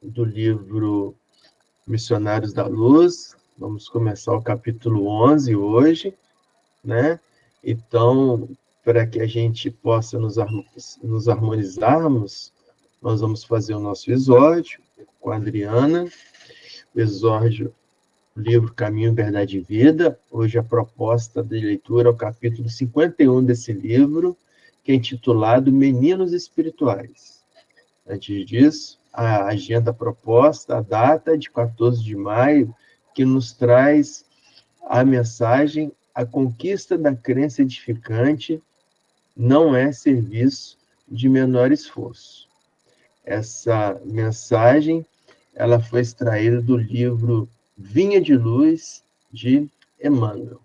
do livro Missionários da Luz. Vamos começar o capítulo 11 hoje, né? Então, para que a gente possa nos harmonizarmos, nós vamos fazer o nosso exórdio com a Adriana, o exórdio, livro Caminho, Verdade e Vida. Hoje a proposta de leitura é o capítulo 51 desse livro, que é intitulado Meninos Espirituais. Antes disso, a agenda proposta, a data de 14 de maio, que nos traz a mensagem: a conquista da crença edificante não é serviço de menor esforço. Essa mensagem ela foi extraída do livro Vinha de Luz, de Emmanuel.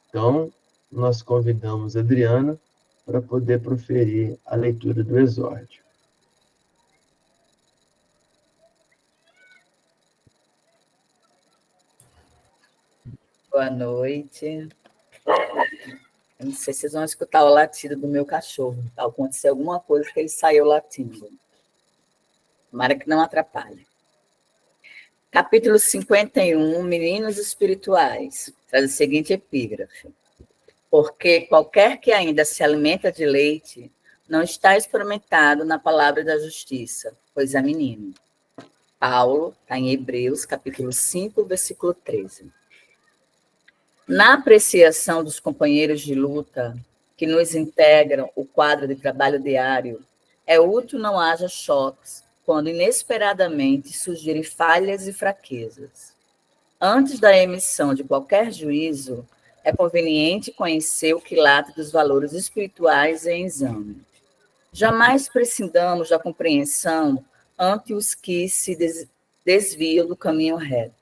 Então, nós convidamos a Adriana para poder proferir a leitura do exórdio. Boa noite. Eu não sei se vocês vão escutar o latido do meu cachorro. Tá? Aconteceu alguma coisa que ele saiu latindo. Tomara que não atrapalhe. Capítulo 51, Meninos Espirituais. Traz o seguinte epígrafe. Porque qualquer que ainda se alimenta de leite não está experimentado na palavra da justiça, pois é menino. Paulo, está em Hebreus, capítulo 5, versículo 13. Na apreciação dos companheiros de luta que nos integram o quadro de trabalho diário, é útil não haja choques quando inesperadamente surgirem falhas e fraquezas. Antes da emissão de qualquer juízo, é conveniente conhecer o quilate dos valores espirituais em exame. Jamais prescindamos da compreensão ante os que se desviam do caminho reto.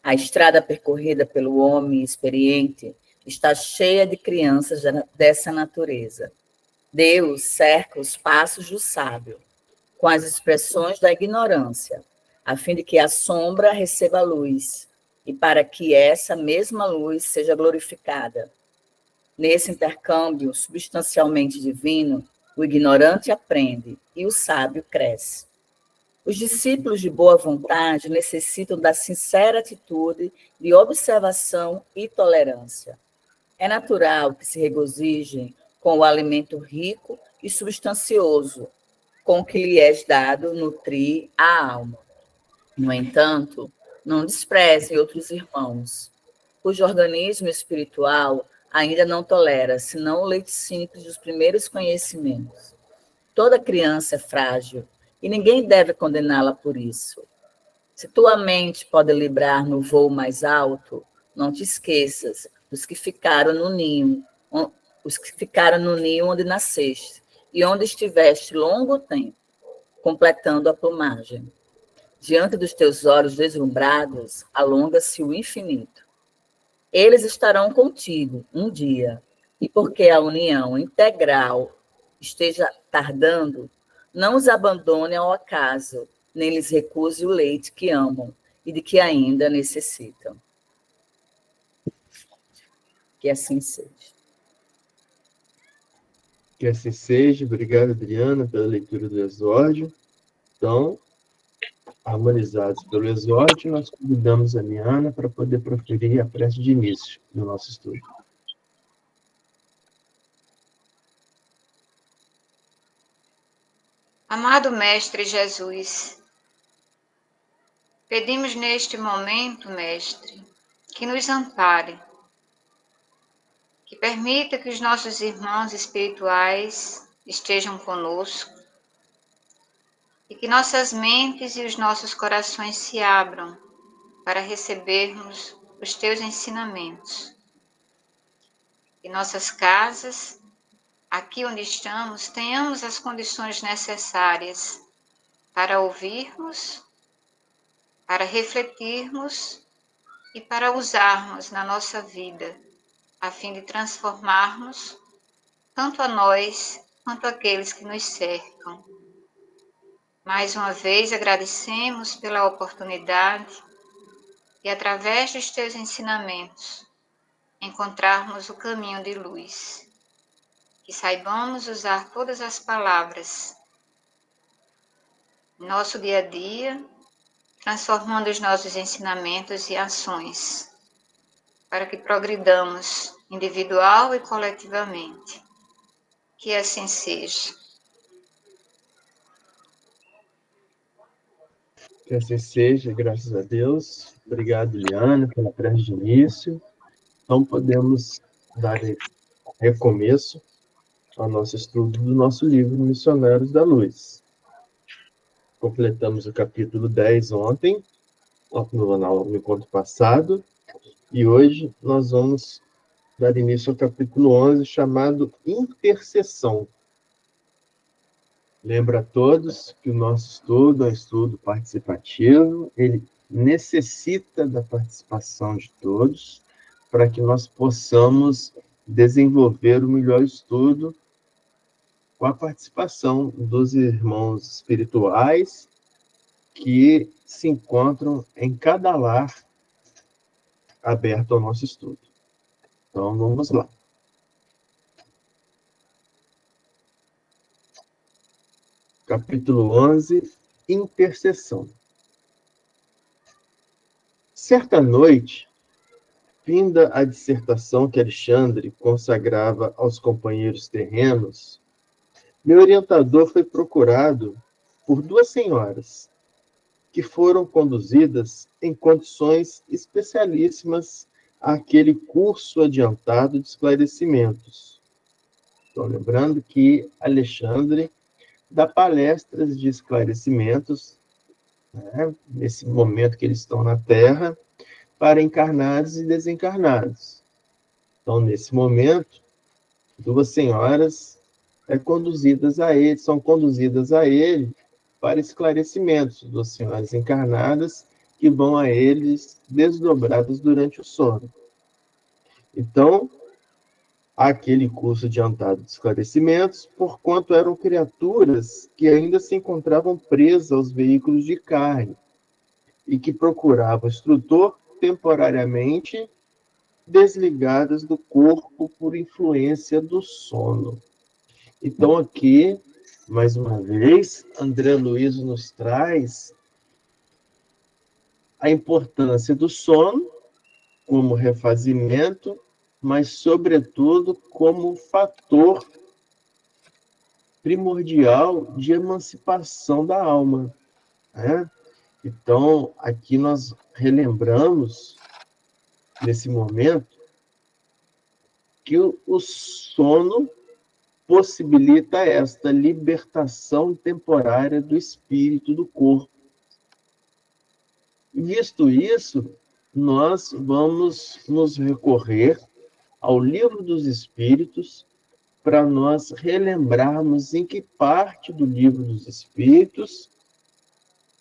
A estrada percorrida pelo homem experiente está cheia de crianças dessa natureza. Deus cerca os passos do sábio com as expressões da ignorância, a fim de que a sombra receba a luz e para que essa mesma luz seja glorificada. Nesse intercâmbio substancialmente divino, o ignorante aprende e o sábio cresce. Os discípulos de boa vontade necessitam da sincera atitude de observação e tolerância. É natural que se regozijem com o alimento rico e substancioso, com que lhe és dado nutrir a alma. No entanto, não desprezem outros irmãos, cujo organismo espiritual ainda não tolera, senão o leite simples dos primeiros conhecimentos. Toda criança é frágil, e ninguém deve condená-la por isso. Se tua mente pode livrar no voo mais alto, não te esqueças dos que ficaram no ninho, onde nasceste e onde estiveste longo tempo, completando a plumagem. Diante dos teus olhos deslumbrados, alonga-se o infinito. Eles estarão contigo um dia, e porque a união integral esteja tardando, não os abandone ao acaso, nem lhes recuse o leite que amam e de que ainda necessitam. Que assim seja. Que assim seja. Obrigado, Adriana, pela leitura do exórdio. Então, harmonizados pelo exórdio, nós convidamos a Liana para poder proferir a prece de início do nosso estudo. Amado Mestre Jesus, pedimos neste momento, Mestre, que nos ampare, que permita que os nossos irmãos espirituais estejam conosco e que nossas mentes e os nossos corações se abram para recebermos os teus ensinamentos. Que nossas casas, aqui onde estamos, tenhamos as condições necessárias para ouvirmos, para refletirmos e para usarmos na nossa vida, a fim de transformarmos tanto a nós quanto aqueles que nos cercam. Mais uma vez agradecemos pela oportunidade e, através dos teus ensinamentos, encontrarmos o caminho de luz. Que saibamos usar todas as palavras nosso dia a dia, transformando os nossos ensinamentos e ações, para que progridamos individual e coletivamente. Que assim seja. Que assim seja, graças a Deus. Obrigado, Liana, pela prece de início. Então, podemos dar recomeço ao nosso estudo do nosso livro Missionários da Luz. Completamos o capítulo 10 ontem, no encontro passado, e hoje nós vamos dar início ao capítulo 11, chamado Intercessão. Lembra a todos que o nosso estudo é um estudo participativo, ele necessita da participação de todos para que nós possamos desenvolver o melhor estudo com a participação dos irmãos espirituais que se encontram em cada lar aberto ao nosso estudo. Então, vamos lá. Capítulo 11, Intercessão. Certa noite, finda a dissertação que Alexandre consagrava aos companheiros terrenos, meu orientador foi procurado por duas senhoras, que foram conduzidas em condições especialíssimas àquele curso adiantado de esclarecimentos. Estou lembrando que Alexandre dá palestras de esclarecimentos, né, nesse momento que eles estão na Terra, para encarnados e desencarnados. Então, nesse momento, duas senhoras são conduzidas a ele para esclarecimentos, duas senhoras encarnadas que vão a eles desdobradas durante o sono. Então, aquele curso adiantado de esclarecimentos, porquanto eram criaturas que ainda se encontravam presas aos veículos de carne e que procuravam o instrutor temporariamente desligadas do corpo por influência do sono. Então, aqui, mais uma vez, André Luiz nos traz a importância do sono como refazimento, mas, sobretudo, como fator primordial de emancipação da alma, né? Então, aqui nós relembramos, nesse momento, que o sono possibilita esta libertação temporária do espírito do corpo. Visto isso, nós vamos nos recorrer ao Livro dos Espíritos para nós relembrarmos em que parte do Livro dos Espíritos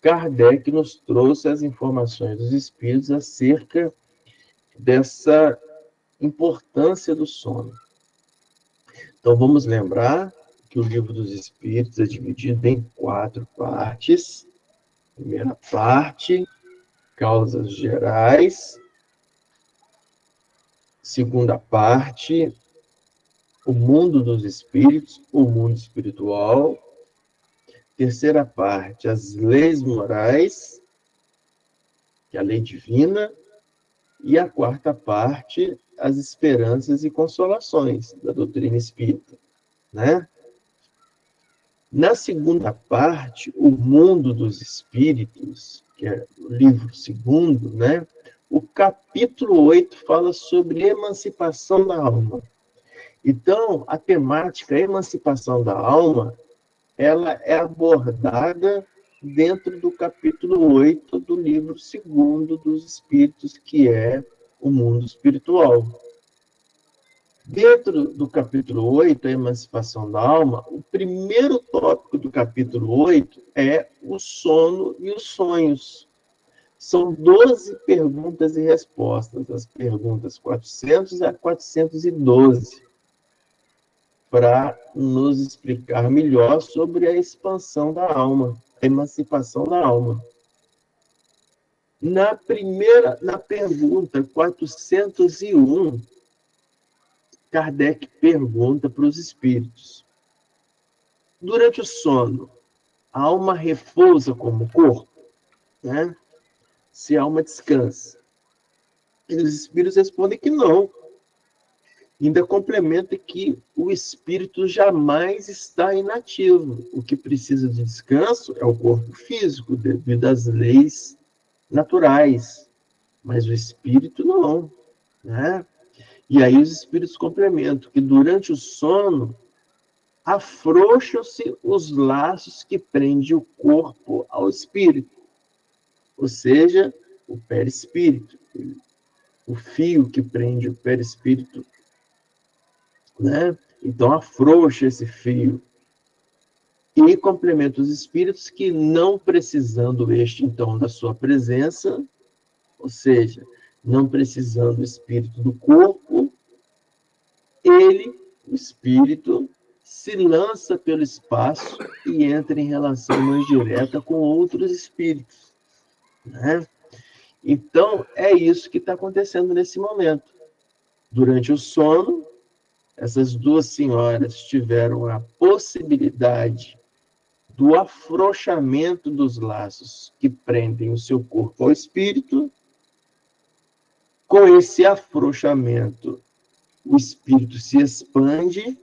Kardec nos trouxe as informações dos Espíritos acerca dessa importância do sono. Então, vamos lembrar que o Livro dos Espíritos é dividido em 4 partes. Primeira parte, causas gerais. Segunda parte, o mundo dos espíritos, o mundo espiritual. Terceira parte, as leis morais, que é a lei divina. E a quarta parte, as esperanças e consolações da doutrina espírita, né? Na segunda parte, o mundo dos espíritos, que é o livro segundo, né? O capítulo 8 fala sobre emancipação da alma. Então, a temática emancipação da alma, ela é abordada dentro do capítulo 8 do livro segundo dos Espíritos, que é o mundo espiritual. Dentro do capítulo 8, a emancipação da alma, o primeiro tópico do capítulo 8 é o sono e os sonhos. São 12 perguntas e respostas, as perguntas 400 a 412, para nos explicar melhor sobre a expansão da alma, a emancipação da alma. Na pergunta 401, Kardec pergunta para os espíritos: durante o sono, a alma repousa como o corpo, né? Se a alma descansa. E os espíritos respondem que não. Ainda complementa que o espírito jamais está inativo. O que precisa de descanso é o corpo físico, devido às leis naturais. Mas o espírito não, né? E aí os espíritos complementam que durante o sono afrouxam-se os laços que prendem o corpo ao espírito, ou seja, o perispírito, o fio que prende o perispírito, né? Então afrouxa esse fio e complementa os espíritos que, não precisando este então da sua presença, ou seja, não precisando o espírito do corpo, ele, o espírito, se lança pelo espaço e entra em relação mais direta com outros espíritos, né? Então, é isso que está acontecendo nesse momento. Durante o sono, essas duas senhoras tiveram a possibilidade do afrouxamento dos laços que prendem o seu corpo ao espírito. Com esse afrouxamento, o espírito se expande,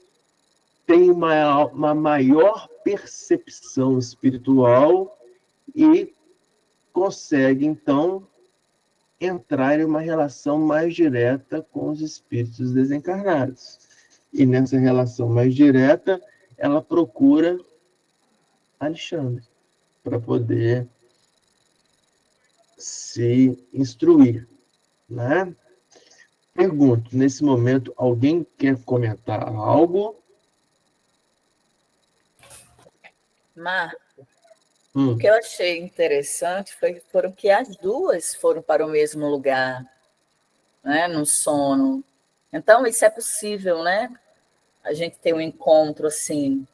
tem uma maior percepção espiritual e consegue, então, entrar em uma relação mais direta com os espíritos desencarnados. E nessa relação mais direta, ela procura Alexandre para poder se instruir, né? Pergunto, nesse momento, alguém quer comentar algo? Marco, o que eu achei interessante foram que as duas foram para o mesmo lugar, né, no sono. Então, isso é possível, né? A gente tem um encontro assim,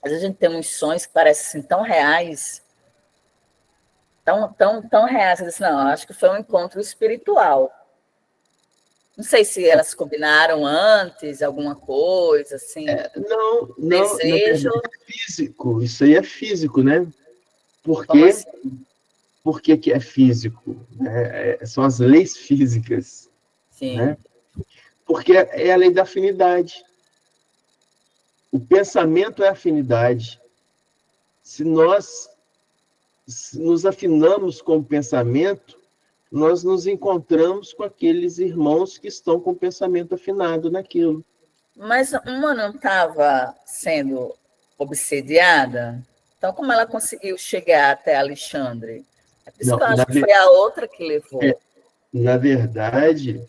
às vezes a gente tem uns sonhos que parecem assim, tão reais, tão reais. Eu disse, não, acho que foi um encontro espiritual. Não sei se elas combinaram antes, alguma coisa, assim. Não, Desejo. É físico, isso aí é físico, né? Assim? Por que é físico? São as leis físicas. Sim. Né? Porque é a lei da afinidade. O pensamento é afinidade. Se nós nos afinamos com o pensamento, nós nos encontramos com aqueles irmãos que estão com o pensamento afinado naquilo. Mas uma não estava sendo obsediada? Então, como ela conseguiu chegar até Alexandre? É por isso que eu acho que foi a outra que levou. Na verdade,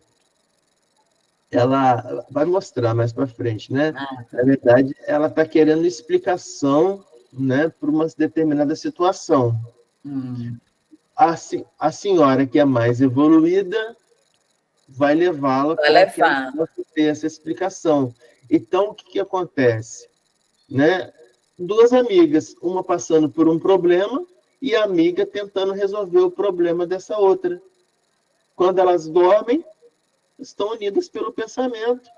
ela vai mostrar mais para frente, né? Na verdade, ela está querendo explicação, né, para uma determinada situação. A senhora que é mais evoluída vai levá-la para que ela possa ter essa explicação. Então, o que acontece? Né? Duas amigas, uma passando por um problema e a amiga tentando resolver o problema dessa outra. Quando elas dormem, estão unidas pelo pensamento.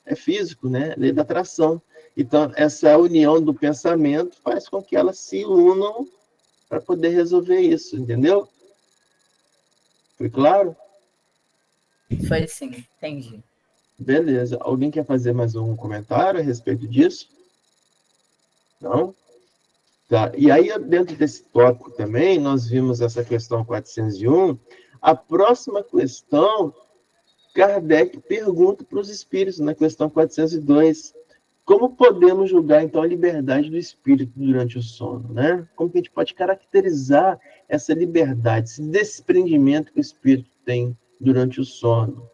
É físico, né? Lei da atração. Então, essa união do pensamento faz com que elas se unam para poder resolver isso, entendeu? Foi claro? Foi sim, entendi. Beleza. Alguém quer fazer mais um comentário a respeito disso? Não? Tá. E aí, dentro desse tópico também, nós vimos essa questão 401. A próxima questão, Kardec pergunta para os espíritos, na questão 402, como podemos julgar, então, a liberdade do espírito durante o sono, né? Como que a gente pode caracterizar essa liberdade, esse desprendimento que o espírito tem durante o sono?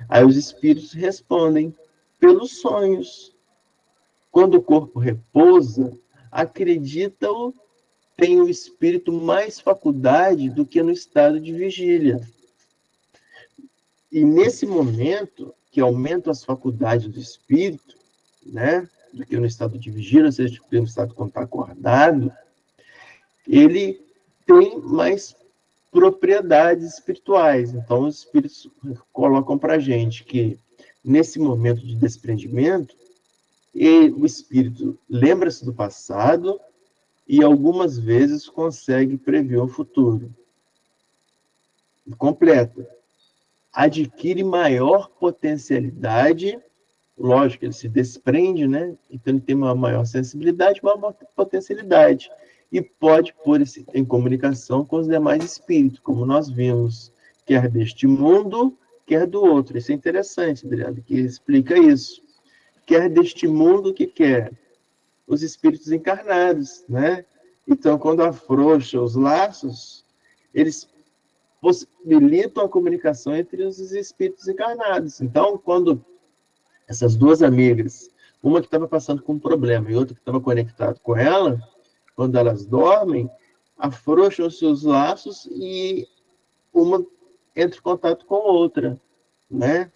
Aí os espíritos respondem pelos sonhos. Quando o corpo repousa, acredita-o, tem o espírito mais faculdade do que no estado de vigília. E nesse momento, que aumenta as faculdades do espírito, né, do que no estado de vigília, ou seja, no estado quando está acordado, ele tem mais propriedades espirituais. Então, os espíritos colocam para a gente que, nesse momento de desprendimento, o espírito lembra-se do passado, e algumas vezes consegue prever o futuro. Completa. Adquire maior potencialidade, lógico, ele se desprende, né? Então ele tem uma maior sensibilidade, uma maior potencialidade. E pode pôr-se em comunicação com os demais espíritos, como nós vimos, quer deste mundo, quer do outro. Isso é interessante, Adriano, que explica isso. Quer deste mundo que quer os espíritos encarnados, né? Então, quando afrouxa os laços, eles possibilitam a comunicação entre os espíritos encarnados. Então, quando essas duas amigas, uma que estava passando com um problema e outra que estava conectada com ela, quando elas dormem, afrouxam os seus laços e uma entra em contato com a outra, né?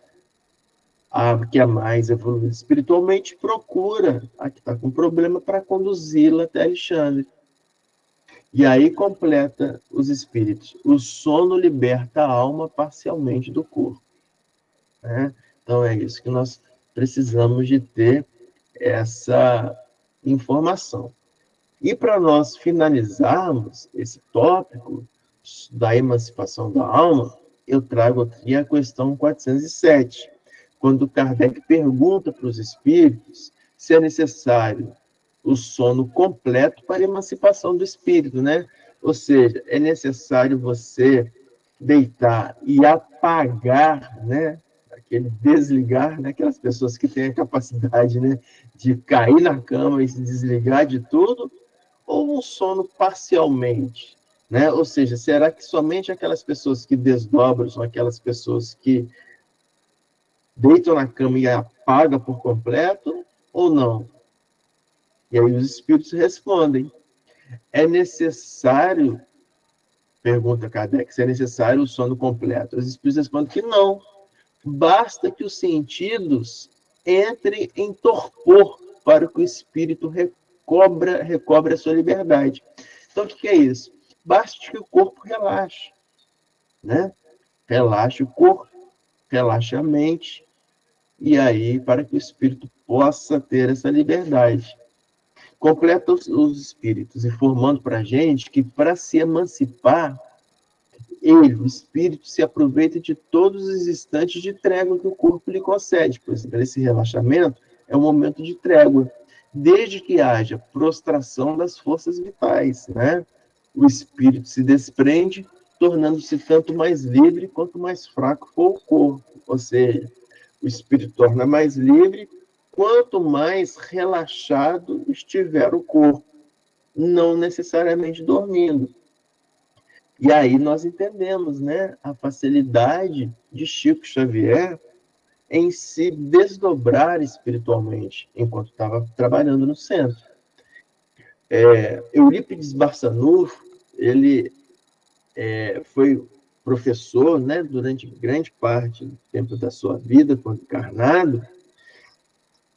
A que é mais evoluída espiritualmente procura a que está com problema para conduzi-la até Alexandre. E aí completa os espíritos. O sono liberta a alma parcialmente do corpo, né? Então é isso que nós precisamos de ter essa informação. E para nós finalizarmos esse tópico da emancipação da alma, eu trago aqui a questão 407, quando Kardec pergunta para os espíritos se é necessário o sono completo para a emancipação do espírito, né? Ou seja, é necessário você deitar e apagar, né? Aquele desligar, né? Aquelas pessoas que têm a capacidade, né, de cair na cama e se desligar de tudo, ou um sono parcialmente, né? Ou seja, será que somente aquelas pessoas que desdobram são aquelas pessoas que deitam na cama e apagam por completo, ou não? E aí os espíritos respondem. É necessário, pergunta Kardec, se é necessário o sono completo. Os espíritos respondem que não. Basta que os sentidos entrem em torpor para que o espírito recobre a sua liberdade. Então, o que é isso? Basta que o corpo relaxe, né? Relaxe o corpo, relaxe a mente, e aí, para que o espírito possa ter essa liberdade. Completa os espíritos, informando para a gente que, para se emancipar, ele, o espírito, se aproveita de todos os instantes de trégua que o corpo lhe concede. Por exemplo, esse relaxamento é um momento de trégua, desde que haja prostração das forças vitais, né? O espírito se desprende, tornando-se tanto mais livre quanto mais fraco for o corpo. Ou seja, o espírito torna mais livre quanto mais relaxado estiver o corpo, não necessariamente dormindo. E aí nós entendemos, né, a facilidade de Chico Xavier em se desdobrar espiritualmente enquanto estava trabalhando no centro. Eurípides Barçanufo, ele foi professor, né, durante grande parte do tempo da sua vida, quando encarnado,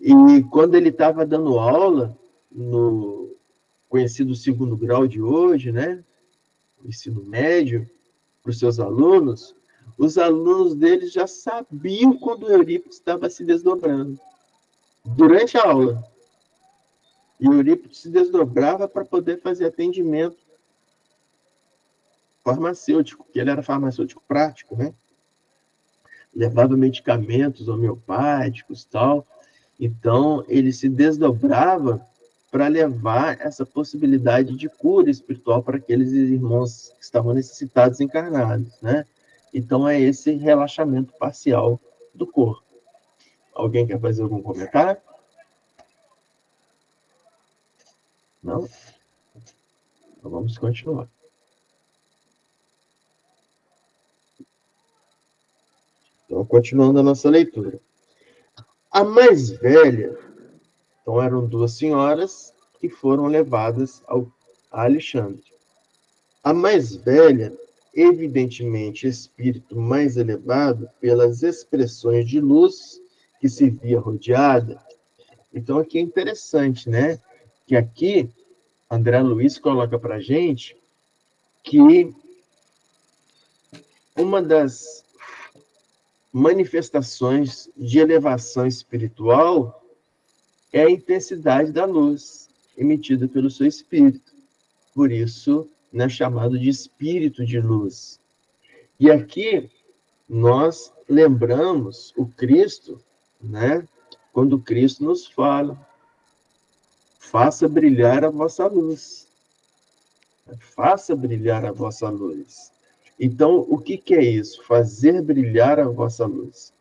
e quando ele estava dando aula no conhecido segundo grau de hoje, né, ensino médio, para os seus alunos, os alunos deles já sabiam quando o Eurípides estava se desdobrando, durante a aula. E o Eurípides se desdobrava para poder fazer atendimento farmacêutico, que ele era farmacêutico prático, né? Levava medicamentos homeopáticos e tal. Então, ele se desdobrava para levar essa possibilidade de cura espiritual para aqueles irmãos que estavam necessitados encarnados, né? Então, é esse relaxamento parcial do corpo. Alguém quer fazer algum comentário? Não? Então, vamos continuar. Então, continuando a nossa leitura. A mais velha, então eram duas senhoras que foram levadas a Alexandre. A mais velha, evidentemente espírito mais elevado, pelas expressões de luz que se via rodeada. Então aqui é interessante, né? Que aqui André Luiz coloca para a gente que uma das manifestações de elevação espiritual é a intensidade da luz emitida pelo seu espírito. por isso, né, chamado de espírito de luz. E aqui nós lembramos o Cristo, né, quando Cristo nos fala: faça brilhar a vossa luz. Faça brilhar a vossa luz. Então, o que é isso? Fazer brilhar a vossa luz.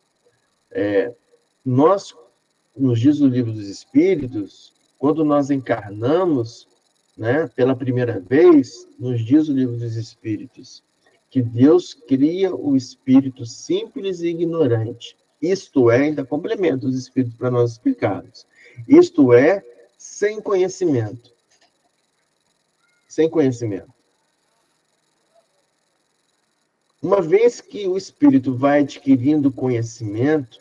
Nós, nos diz o Livro dos Espíritos, quando nós encarnamos, né, pela primeira vez, nos diz o Livro dos Espíritos, que Deus cria o espírito simples e ignorante. Isto é, ainda complementa os espíritos para nós explicarmos. Isto é, sem conhecimento. Sem conhecimento. Uma vez que o espírito vai adquirindo conhecimento,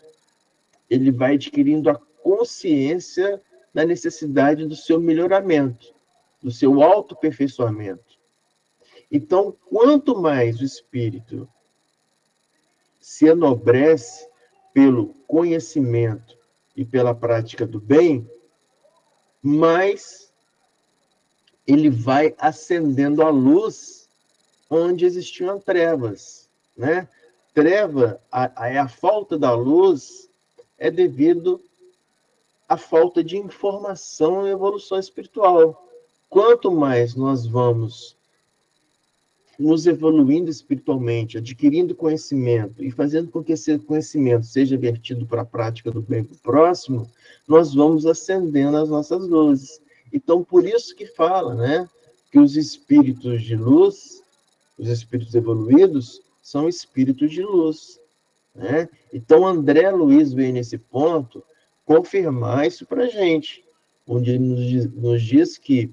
ele vai adquirindo a consciência da necessidade do seu melhoramento, do seu autoaperfeiçoamento. Então, quanto mais o espírito se enobrece pelo conhecimento e pela prática do bem, mais ele vai acendendo a luz onde existiam trevas, né? Treva, a falta da luz é devido à falta de informação e evolução espiritual. Quanto mais nós vamos nos evoluindo espiritualmente, adquirindo conhecimento e fazendo com que esse conhecimento seja vertido para a prática do bem para o próximo, nós vamos acendendo as nossas luzes. Então, por isso que fala, né, que os espíritos de luz, os espíritos evoluídos, são espíritos de luz, né? Então, André Luiz veio nesse ponto confirmar isso para a gente, onde ele nos diz que,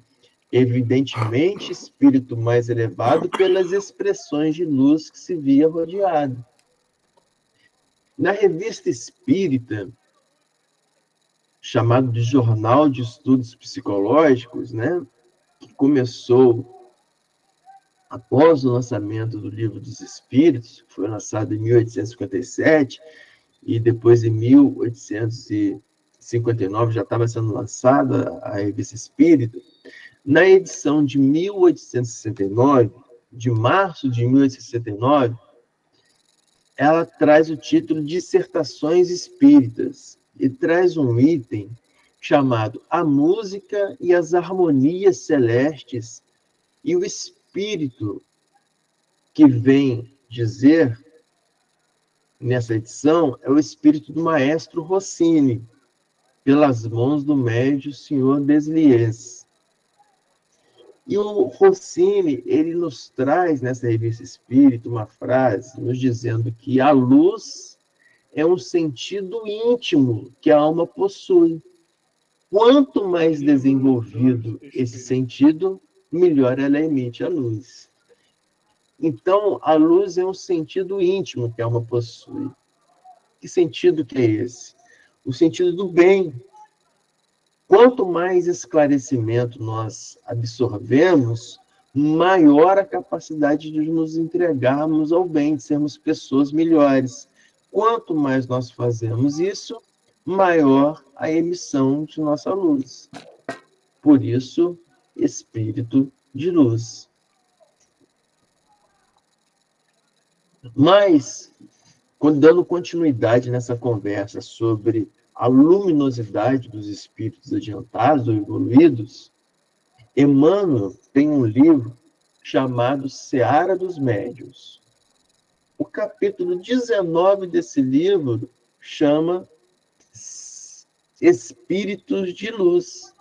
evidentemente, espírito mais elevado pelas expressões de luz que se via rodeado. Na revista espírita, chamado de Jornal de Estudos Psicológicos, né, que começou após o lançamento do Livro dos Espíritos, que foi lançado em 1857, e depois em 1859 já estava sendo lançada a revista espírita. Na edição de 1869, de março de 1869, ela traz o título Dissertações Espíritas e traz um item chamado A Música e as Harmonias Celestes, e o espírito que vem dizer nessa edição é o espírito do maestro Rossini, pelas mãos do médium senhor Deslies. E o Rossini, ele nos traz nessa revista espírita uma frase nos dizendo que a luz é um sentido íntimo que a alma possui. Quanto mais desenvolvido esse sentido, melhor ela emite a luz. Então, a luz é um sentido íntimo que a alma possui. Que sentido que é esse? O sentido do bem. Quanto mais esclarecimento nós absorvemos, maior a capacidade de nos entregarmos ao bem, de sermos pessoas melhores. Quanto mais nós fazemos isso, maior a emissão de nossa luz. Por isso, espírito de luz. Mas, dando continuidade nessa conversa sobre a luminosidade dos espíritos adiantados ou evoluídos, Emmanuel tem um livro chamado Seara dos Médiuns. O capítulo 19 desse livro chama Espíritos de Luz.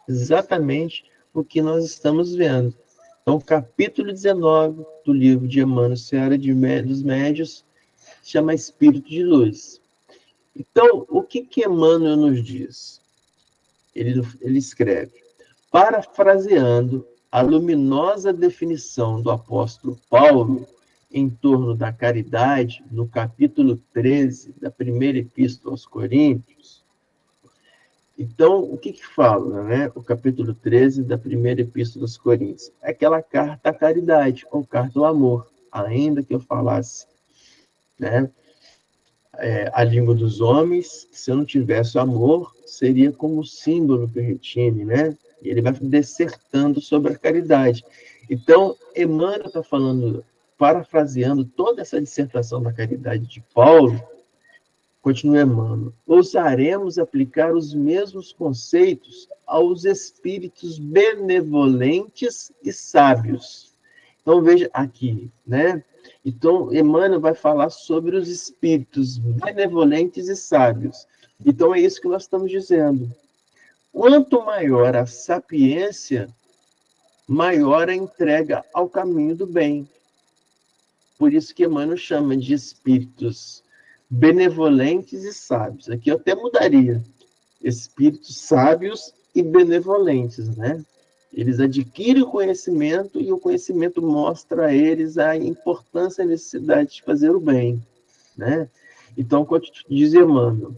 Exatamente o que nós estamos vendo. Então, o capítulo 19 do livro de Emmanuel, Seara dos Médiuns, chama Espírito de Luz. Então, o que Emmanuel nos diz? Ele escreve: parafraseando a luminosa definição do apóstolo Paulo em torno da caridade, no capítulo 13 da primeira epístola aos Coríntios. Então, o que fala, né? O capítulo 13 da primeira epístola aos Coríntios? É aquela carta à caridade, ou carta ao amor, ainda que eu falasse, né? A língua dos homens, se eu não tivesse amor, seria como o símbolo que retine, né? Ele vai dissertando sobre a caridade. Então, Emmanuel está falando, parafraseando toda essa dissertação da caridade de Paulo. Continua Emmanuel: ousaremos aplicar os mesmos conceitos aos espíritos benevolentes e sábios. Então, veja aqui, né? Então, Emmanuel vai falar sobre os espíritos benevolentes e sábios. Então, é isso que nós estamos dizendo. Quanto maior a sapiência, maior a entrega ao caminho do bem. Por isso que Emmanuel chama de espíritos benevolentes e sábios. Aqui eu até mudaria. Espíritos sábios e benevolentes, né? Eles adquirem o conhecimento e o conhecimento mostra a eles a importância e a necessidade de fazer o bem, né? Então, quando diz Emmanuel,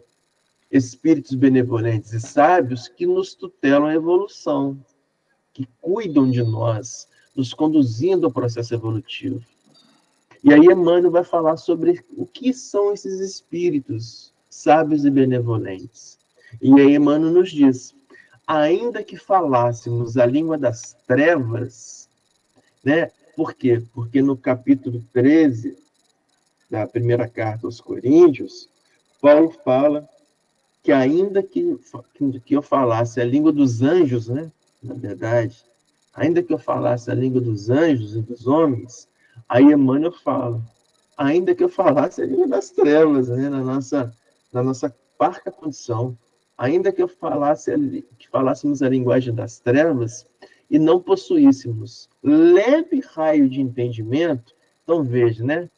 espíritos benevolentes e sábios que nos tutelam a evolução, que cuidam de nós, nos conduzindo ao processo evolutivo. E aí Emmanuel vai falar sobre o que são esses espíritos sábios e benevolentes. E aí Emmanuel nos diz: ainda que falássemos a língua das trevas, né? Por quê? Porque no capítulo 13 da primeira carta aos Coríntios, Paulo fala que ainda que eu falasse a língua dos anjos, né? Na verdade, ainda que eu falasse a língua dos anjos e dos homens, aí Emmanuel fala, ainda que eu falasse a língua das trevas, né? Na nossa parca condição, ainda que que falássemos a linguagem das trevas e não possuíssemos leve raio de entendimento, então veja, né?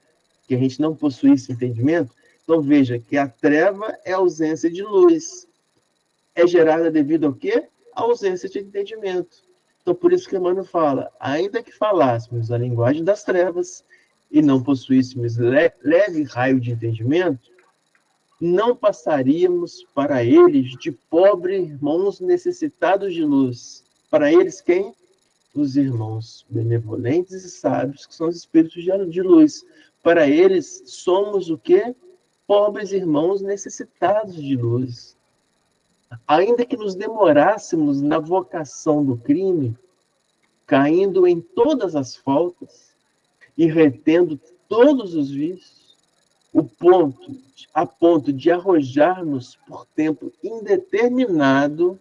Que a gente não possuísse entendimento, então veja que a treva é a ausência de luz. É gerada devido ao quê? A ausência de entendimento. Então, por isso que Emmanuel fala, ainda que falássemos a linguagem das trevas e não possuíssemos leve raio de entendimento, não passaríamos para eles de pobres irmãos necessitados de luz. Para eles, quem? Os irmãos benevolentes e sábios, que são os espíritos de luz. Para eles, somos o quê? Pobres irmãos necessitados de luz. Ainda que nos demorássemos na vocação do crime, caindo em todas as faltas e retendo todos os vícios, a ponto de arrojar-nos por tempo indeterminado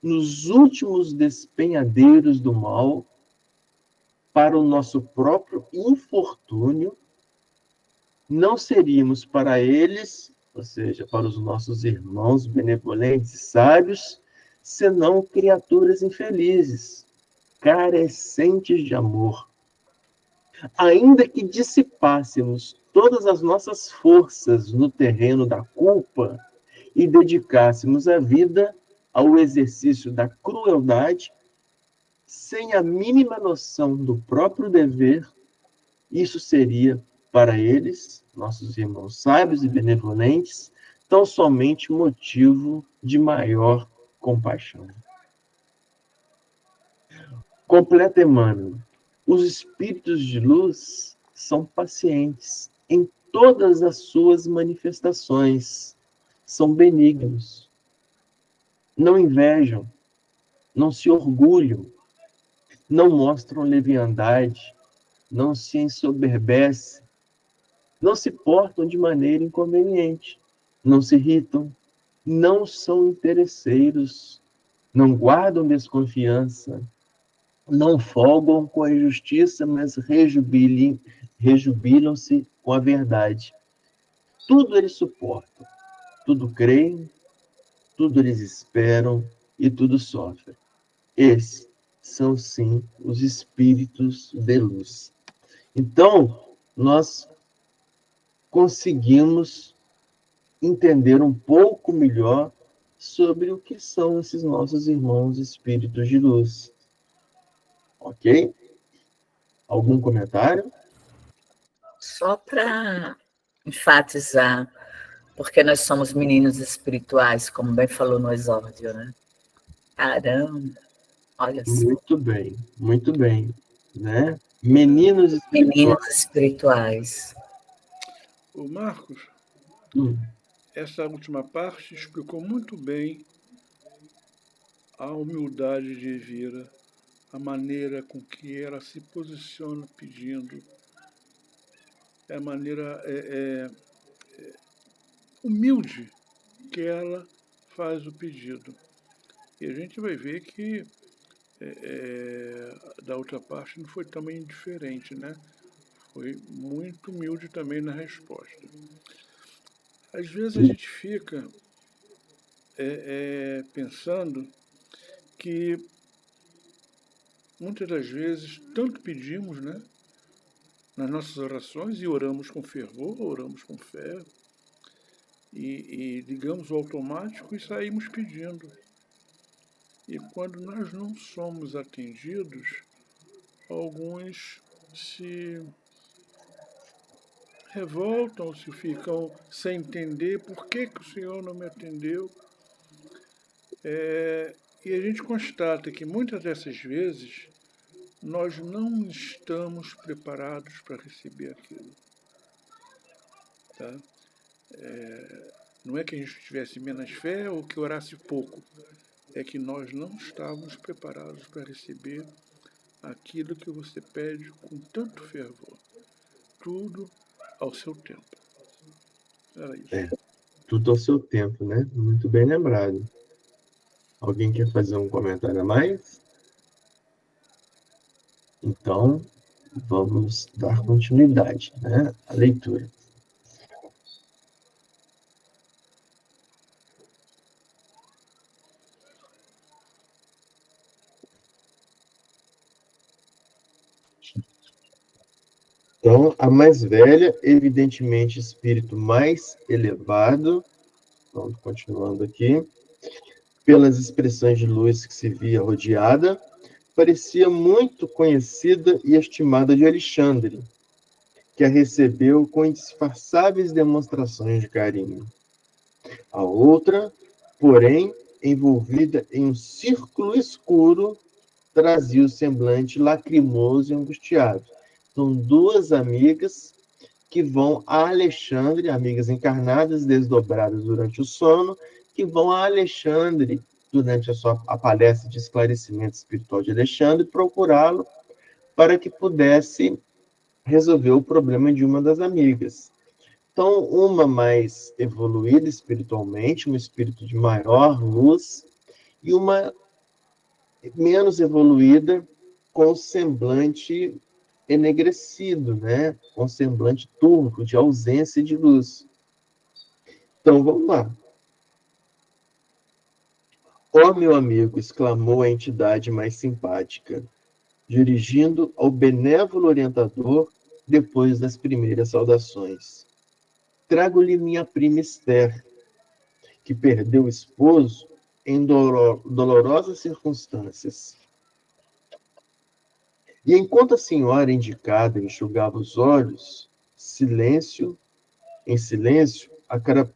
nos últimos despenhadeiros do mal, para o nosso próprio infortúnio, não seríamos para eles, ou seja, para os nossos irmãos benevolentes e sábios, senão criaturas infelizes, carecentes de amor. Ainda que dissipássemos todas as nossas forças no terreno da culpa e dedicássemos a vida ao exercício da crueldade, sem a mínima noção do próprio dever, isso seria, para eles, nossos irmãos sábios e benevolentes, tão somente motivo de maior compaixão. Completa Emmanuel: os espíritos de luz são pacientes em todas as suas manifestações, são benignos, não invejam, não se orgulham, não mostram leviandade, não se ensoberbecem, não se portam de maneira inconveniente, não se irritam, não são interesseiros, não guardam desconfiança, não folgam com a injustiça, mas rejubilam-se com a verdade. Tudo eles suportam, tudo creem, tudo eles esperam e tudo sofrem. Esses são, sim, os espíritos de luz. Então, nós conseguimos entender um pouco melhor sobre o que são esses nossos irmãos espíritos de luz. Ok? Algum comentário? Só para enfatizar, porque nós somos meninos espirituais, como bem falou no exórdio, né? Caramba, olha só. Muito bem, né? Meninos espirituais. Meninos espirituais. O Marcos, essa última parte explicou muito bem a humildade de Elvira, a maneira com que ela se posiciona pedindo, a maneira humilde que ela faz o pedido. E a gente vai ver que da outra parte não foi também diferente, né? Foi muito humilde também na resposta. Às vezes a gente fica pensando que muitas das vezes tanto pedimos, né, nas nossas orações, e oramos com fervor, oramos com fé, e ligamos o automático e saímos pedindo. E quando nós não somos atendidos, alguns se revoltam, se ficam sem entender por que o Senhor não me atendeu. E a gente constata que muitas dessas vezes nós não estamos preparados para receber aquilo. Tá? Não é que a gente tivesse menos fé ou que orasse pouco. É que nós não estávamos preparados para receber aquilo que você pede com tanto fervor. Tudo ao seu tempo. Era isso. Tudo ao seu tempo, né? Muito bem lembrado. Alguém quer fazer um comentário a mais? Então, vamos dar continuidade, né, à leitura. Então, a mais velha, evidentemente, espírito mais elevado, vamos continuando aqui, pelas expressões de luz que se via rodeada, parecia muito conhecida e estimada de Alexandre, que a recebeu com indisfarçáveis demonstrações de carinho. A outra, porém, envolvida em um círculo escuro, trazia o semblante lacrimoso e angustiado. São duas amigas que vão a Alexandre, amigas encarnadas, desdobradas durante o sono, que vão a Alexandre durante a palestra de esclarecimento espiritual de Alexandre, procurá-lo para que pudesse resolver o problema de uma das amigas. Então, uma mais evoluída espiritualmente, um espírito de maior luz, e uma menos evoluída, com semblante enegrecido, né? Com semblante turvo, de ausência de luz. Então, vamos lá. Ó, meu amigo, exclamou a entidade mais simpática, dirigindo ao benévolo orientador depois das primeiras saudações. Trago-lhe minha prima Esther, que perdeu o esposo em dolorosas circunstâncias. E enquanto a senhora indicada enxugava os olhos, em silêncio,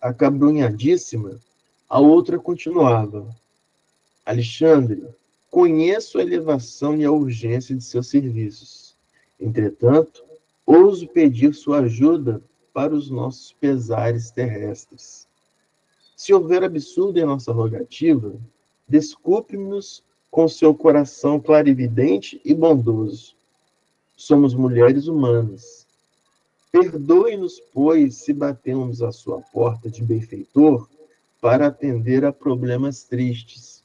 acabrunhadíssima, a outra continuava. Alexandre, conheço a elevação e a urgência de seus serviços. Entretanto, ouso pedir sua ajuda para os nossos pesares terrestres. Se houver absurdo em nossa rogativa, desculpe-nos com seu coração clarividente e bondoso. Somos mulheres humanas. Perdoe-nos, pois, se batemos à sua porta de benfeitor para atender a problemas tristes.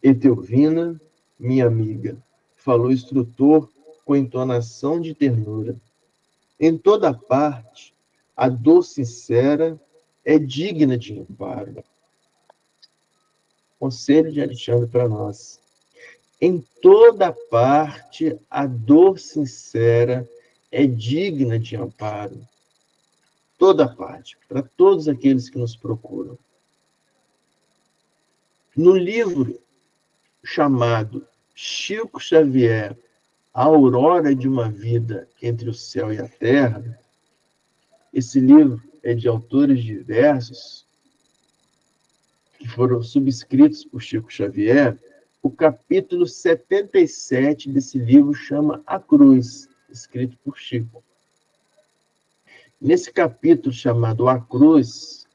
Etelvina, minha amiga, falou o instrutor com entonação de ternura. Em toda parte, a dor sincera é digna de amparo. Conselho de Alexandre para nós. Em toda parte, a dor sincera é digna de amparo. Toda parte, para todos aqueles que nos procuram. No livro chamado Chico Xavier, A Aurora de uma Vida entre o Céu e a Terra, esse livro é de autores diversos, que foram subscritos por Chico Xavier. O capítulo 77 desse livro chama A Cruz, escrito por Chico. Nesse capítulo chamado A Cruz,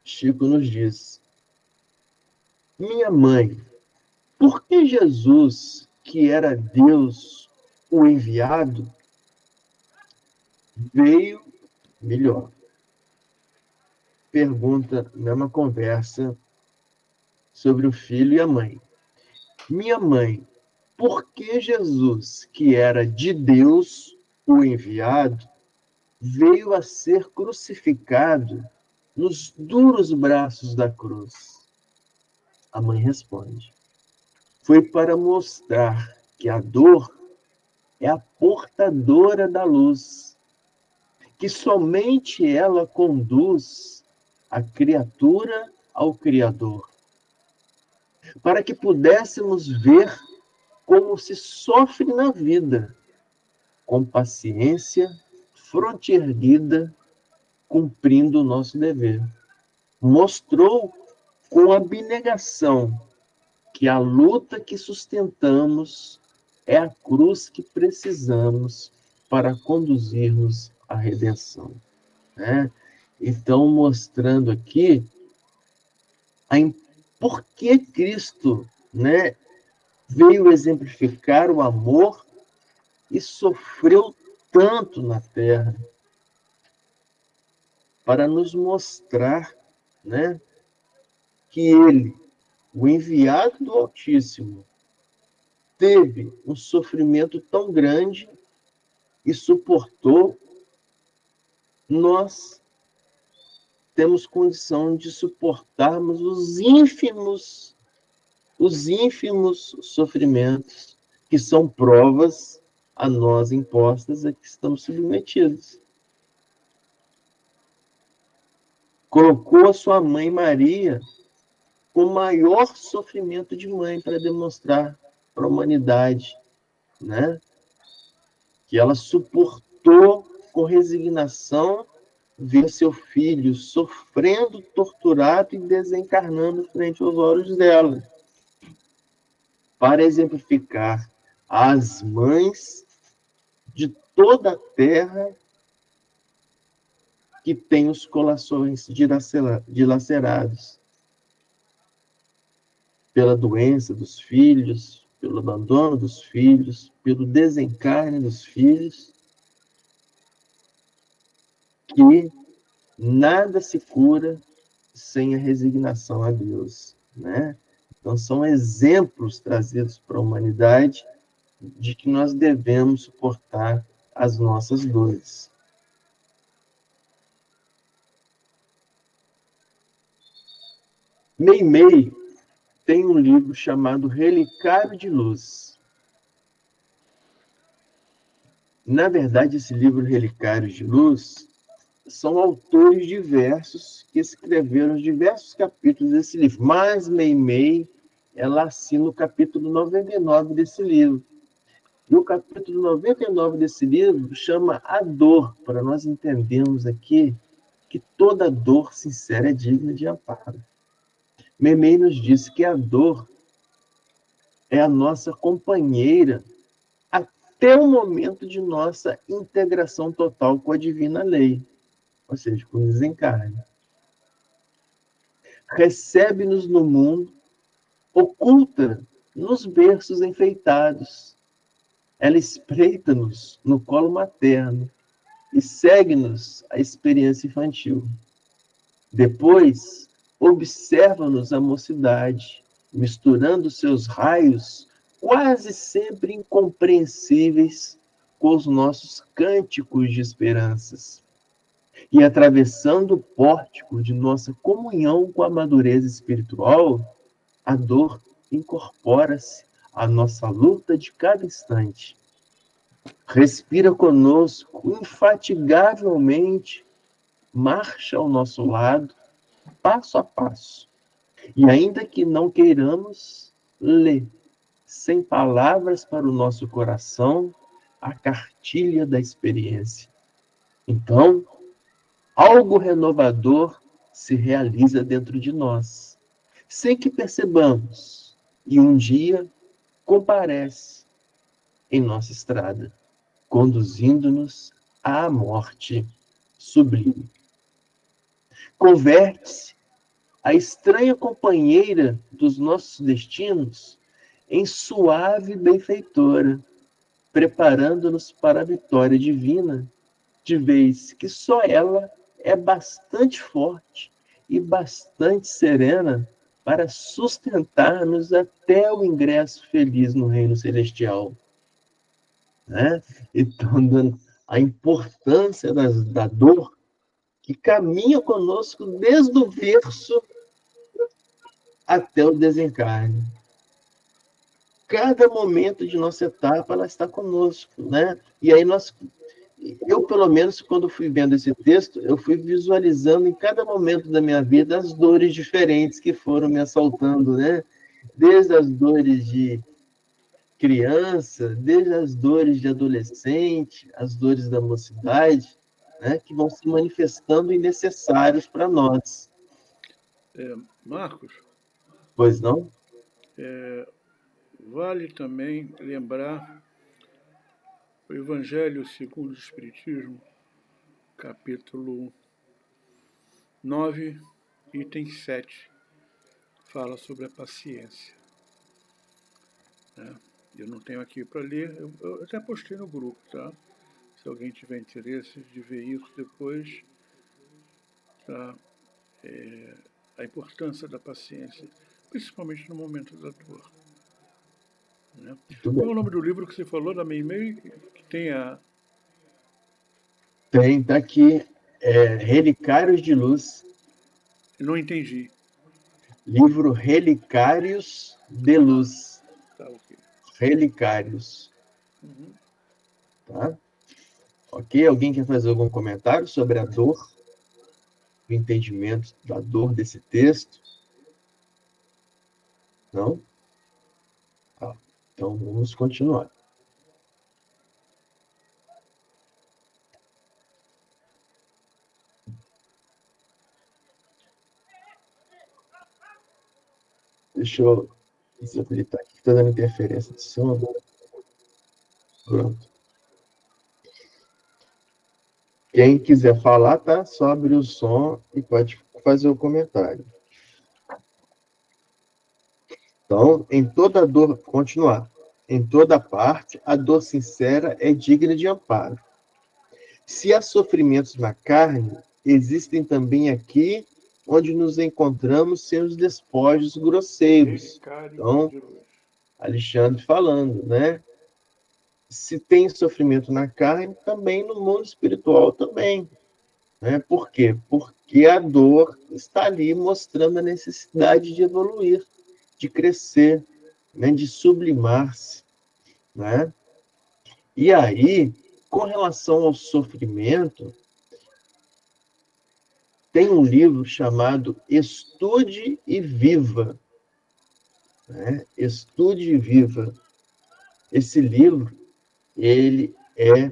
Chico nos diz: minha mãe, Por que Jesus, que era Deus, o enviado, veio melhor? Pergunta, mesma conversa sobre o filho e a mãe. Minha mãe, por que Jesus, que era de Deus, o enviado, veio a ser crucificado nos duros braços da cruz? A mãe responde: foi para mostrar que a dor é a portadora da luz, que somente ela conduz a criatura ao Criador, para que pudéssemos ver como se sofre na vida, com paciência, fronte erguida, cumprindo o nosso dever. Mostrou com abnegação que a luta que sustentamos é a cruz que precisamos para conduzir-nos à redenção. Né? Então, mostrando aqui por que Cristo, né, veio exemplificar o amor e sofreu tanto na terra, para nos mostrar, né, que ele, o enviado do Altíssimo, teve um sofrimento tão grande e suportou. Nós temos condição de suportarmos os ínfimos sofrimentos que são provas a nós impostas a que estamos submetidos. Colocou a sua mãe Maria o maior sofrimento de mãe para demonstrar para a humanidade, né? Que ela suportou com resignação ver seu filho sofrendo, torturado e desencarnando frente aos olhos dela, para exemplificar às mães de toda a terra que têm os corações dilacerados pela doença dos filhos, pelo abandono dos filhos, pelo desencarne dos filhos, que nada se cura sem a resignação a Deus, né? Então, são exemplos trazidos para a humanidade de que nós devemos suportar as nossas dores. Meimei tem um livro chamado Relicário de Luz. Na verdade, esse livro Relicário de Luz são autores diversos que escreveram diversos capítulos desse livro, mas Meimei, ela assina o capítulo 99 desse livro. E o capítulo 99 desse livro chama A Dor, para nós entendermos aqui que toda dor sincera é digna de amparo. Meimei nos disse que a dor é a nossa companheira até o momento de nossa integração total com a divina lei, ou seja, com o desencarne. Recebe-nos no mundo, oculta nos berços enfeitados. Ela espreita-nos no colo materno e segue-nos a experiência infantil. Depois, observa-nos a mocidade, misturando seus raios quase sempre incompreensíveis com os nossos cânticos de esperanças. E atravessando o pórtico de nossa comunhão com a madureza espiritual, a dor incorpora-se à nossa luta de cada instante. Respira conosco infatigavelmente, marcha ao nosso lado, passo a passo. E ainda que não queiramos, lê, sem palavras para o nosso coração, a cartilha da experiência. Então, algo renovador se realiza dentro de nós, sem que percebamos, e um dia comparece em nossa estrada, conduzindo-nos à morte sublime. Converte-se a estranha companheira dos nossos destinos em suave benfeitora, preparando-nos para a vitória divina, de vez que só ela é bastante forte e bastante serena para sustentar-nos até o ingresso feliz no reino celestial. Né? Então, dando a importância da dor que caminha conosco desde o berço até o desencarne. Cada momento de nossa etapa, ela está conosco, né? E aí eu, pelo menos, quando fui vendo esse texto, eu fui visualizando em cada momento da minha vida as dores diferentes que foram me assaltando, né? Desde as dores de criança, desde as dores de adolescente, as dores da mocidade, né? Que vão se manifestando e necessários para nós. Marcos? Pois não? Vale também lembrar o Evangelho segundo o Espiritismo, capítulo 9, item 7, fala sobre a paciência. Eu não tenho aqui para ler, eu até postei no grupo, tá? Se alguém tiver interesse de ver isso depois, tá? A importância da paciência, principalmente no momento da dor. Né? Qual é o nome do livro que você falou da Meimei? Que tem a... Tem, tá aqui. Relicários de Luz. Não entendi. Livro Relicários de Luz. Tá, ok. Relicários. Tá? Ok? Alguém quer fazer algum comentário sobre a dor? O entendimento da dor desse texto? Não? Tá. Então, vamos continuar. Deixa eu desabilitar aqui, que está dando interferência de som. Pronto. Quem quiser falar, tá? Só abrir o som e pode fazer o comentário. Então, em toda dor, continuar. Em toda parte, a dor sincera é digna de amparo. Se há sofrimentos na carne, existem também aqui onde nos encontramos sem os despojos grosseiros. Então, Alexandre falando, né? Se tem sofrimento na carne, também no mundo espiritual também. Né? Por quê? Porque a dor está ali mostrando a necessidade de evoluir, de crescer, né? De sublimar-se. Né? E aí, com relação ao sofrimento, tem um livro chamado Estude e Viva. Né? Estude e Viva. Esse livro, ele é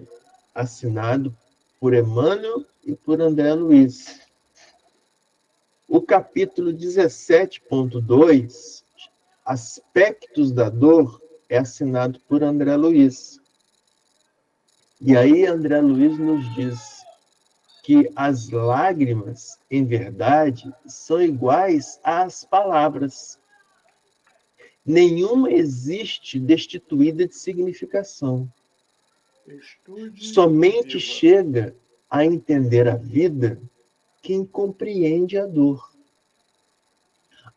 assinado por Emmanuel e por André Luiz. O capítulo 17.2, Aspectos da Dor, é assinado por André Luiz. E aí André Luiz nos diz que as lágrimas, em verdade, são iguais às palavras. Nenhuma existe destituída de significação. Somente chega a entender a vida quem compreende a dor.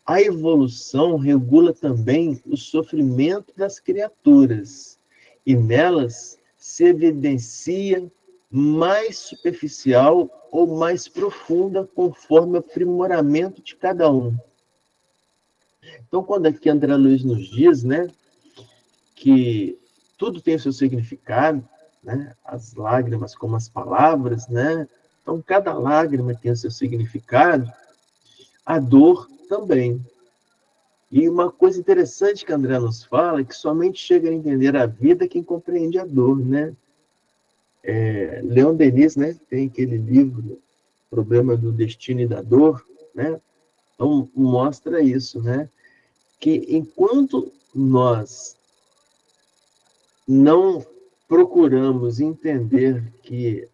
A evolução regula também o sofrimento das criaturas, e nelas se evidencia mais superficial ou mais profunda, conforme o aprimoramento de cada um. Então, quando aqui André Luiz nos diz, né, que tudo tem o seu significado, né, as lágrimas como as palavras, né, então cada lágrima tem o seu significado, a dor também. E uma coisa interessante que André nos fala é que somente chega a entender a vida quem compreende a dor, né? Leon Denis, né, tem aquele livro, Problema do Destino e da Dor, né? Então, mostra isso, né? Que enquanto nós não procuramos entender que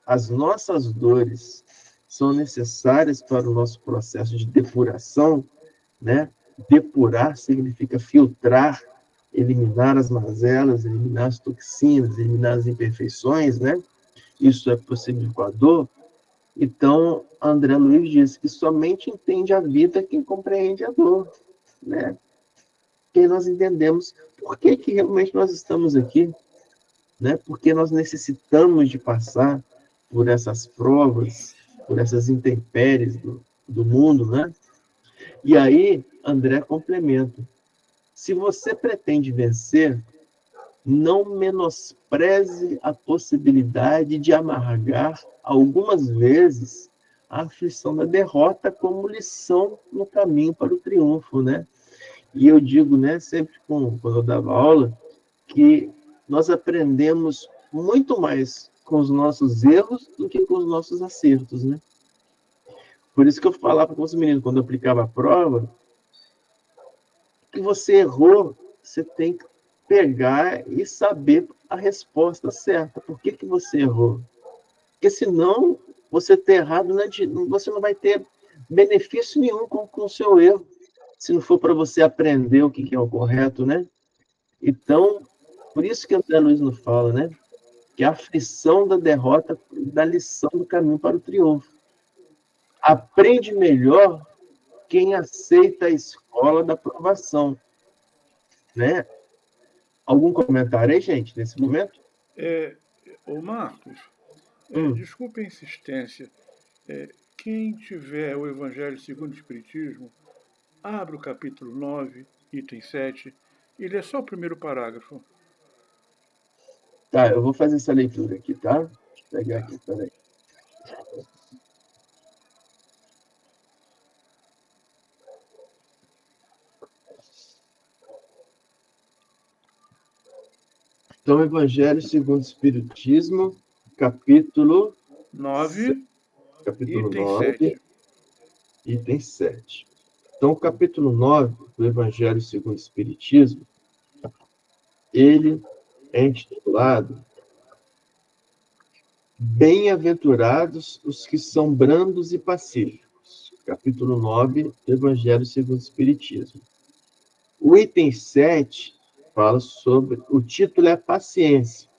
as nossas dores são necessárias para o nosso processo de depuração, né? Depurar significa filtrar eliminar as mazelas, eliminar as toxinas, eliminar as imperfeições, né? Isso é possível com a dor. Então, André Luiz diz que somente entende a vida quem compreende a dor, né? Quem nós entendemos por que realmente nós estamos aqui, né? Porque nós necessitamos de passar por essas provas, por essas intempéries do mundo, né? E aí, André complementa. Se você pretende vencer, não menospreze a possibilidade de amargar algumas vezes a aflição da derrota como lição no caminho para o triunfo, né? E eu digo, né, sempre quando eu dava aula, que nós aprendemos muito mais com os nossos erros do que com os nossos acertos, né? Por isso que eu falava com os meninos, quando eu aplicava a prova, que você errou, você tem que pegar e saber a resposta certa. Por que você errou? Porque senão, você ter errado, você não vai ter benefício nenhum com o seu erro, se não for para você aprender o que é o correto, né? Então, por isso que André Luiz nos fala, né? Que a aflição da derrota dá lição do caminho para o triunfo. Aprende melhor quem aceita a escola da aprovação, né? Algum comentário aí, gente, nesse momento? Ô Marcos, desculpe a insistência. Quem tiver o Evangelho segundo o Espiritismo, abre o capítulo 9, item 7, e lê só o primeiro parágrafo. Tá, eu vou fazer essa leitura aqui, tá? Deixa eu pegar aqui, peraí. Então, Evangelho segundo o Espiritismo, capítulo 9, capítulo item 9, 7. Item 7. Então, o capítulo 9 do Evangelho segundo o Espiritismo, ele é intitulado Bem-aventurados os que são brandos e pacíficos. Capítulo 9 do Evangelho segundo o Espiritismo. O item 7 fala sobre... O título é paciência,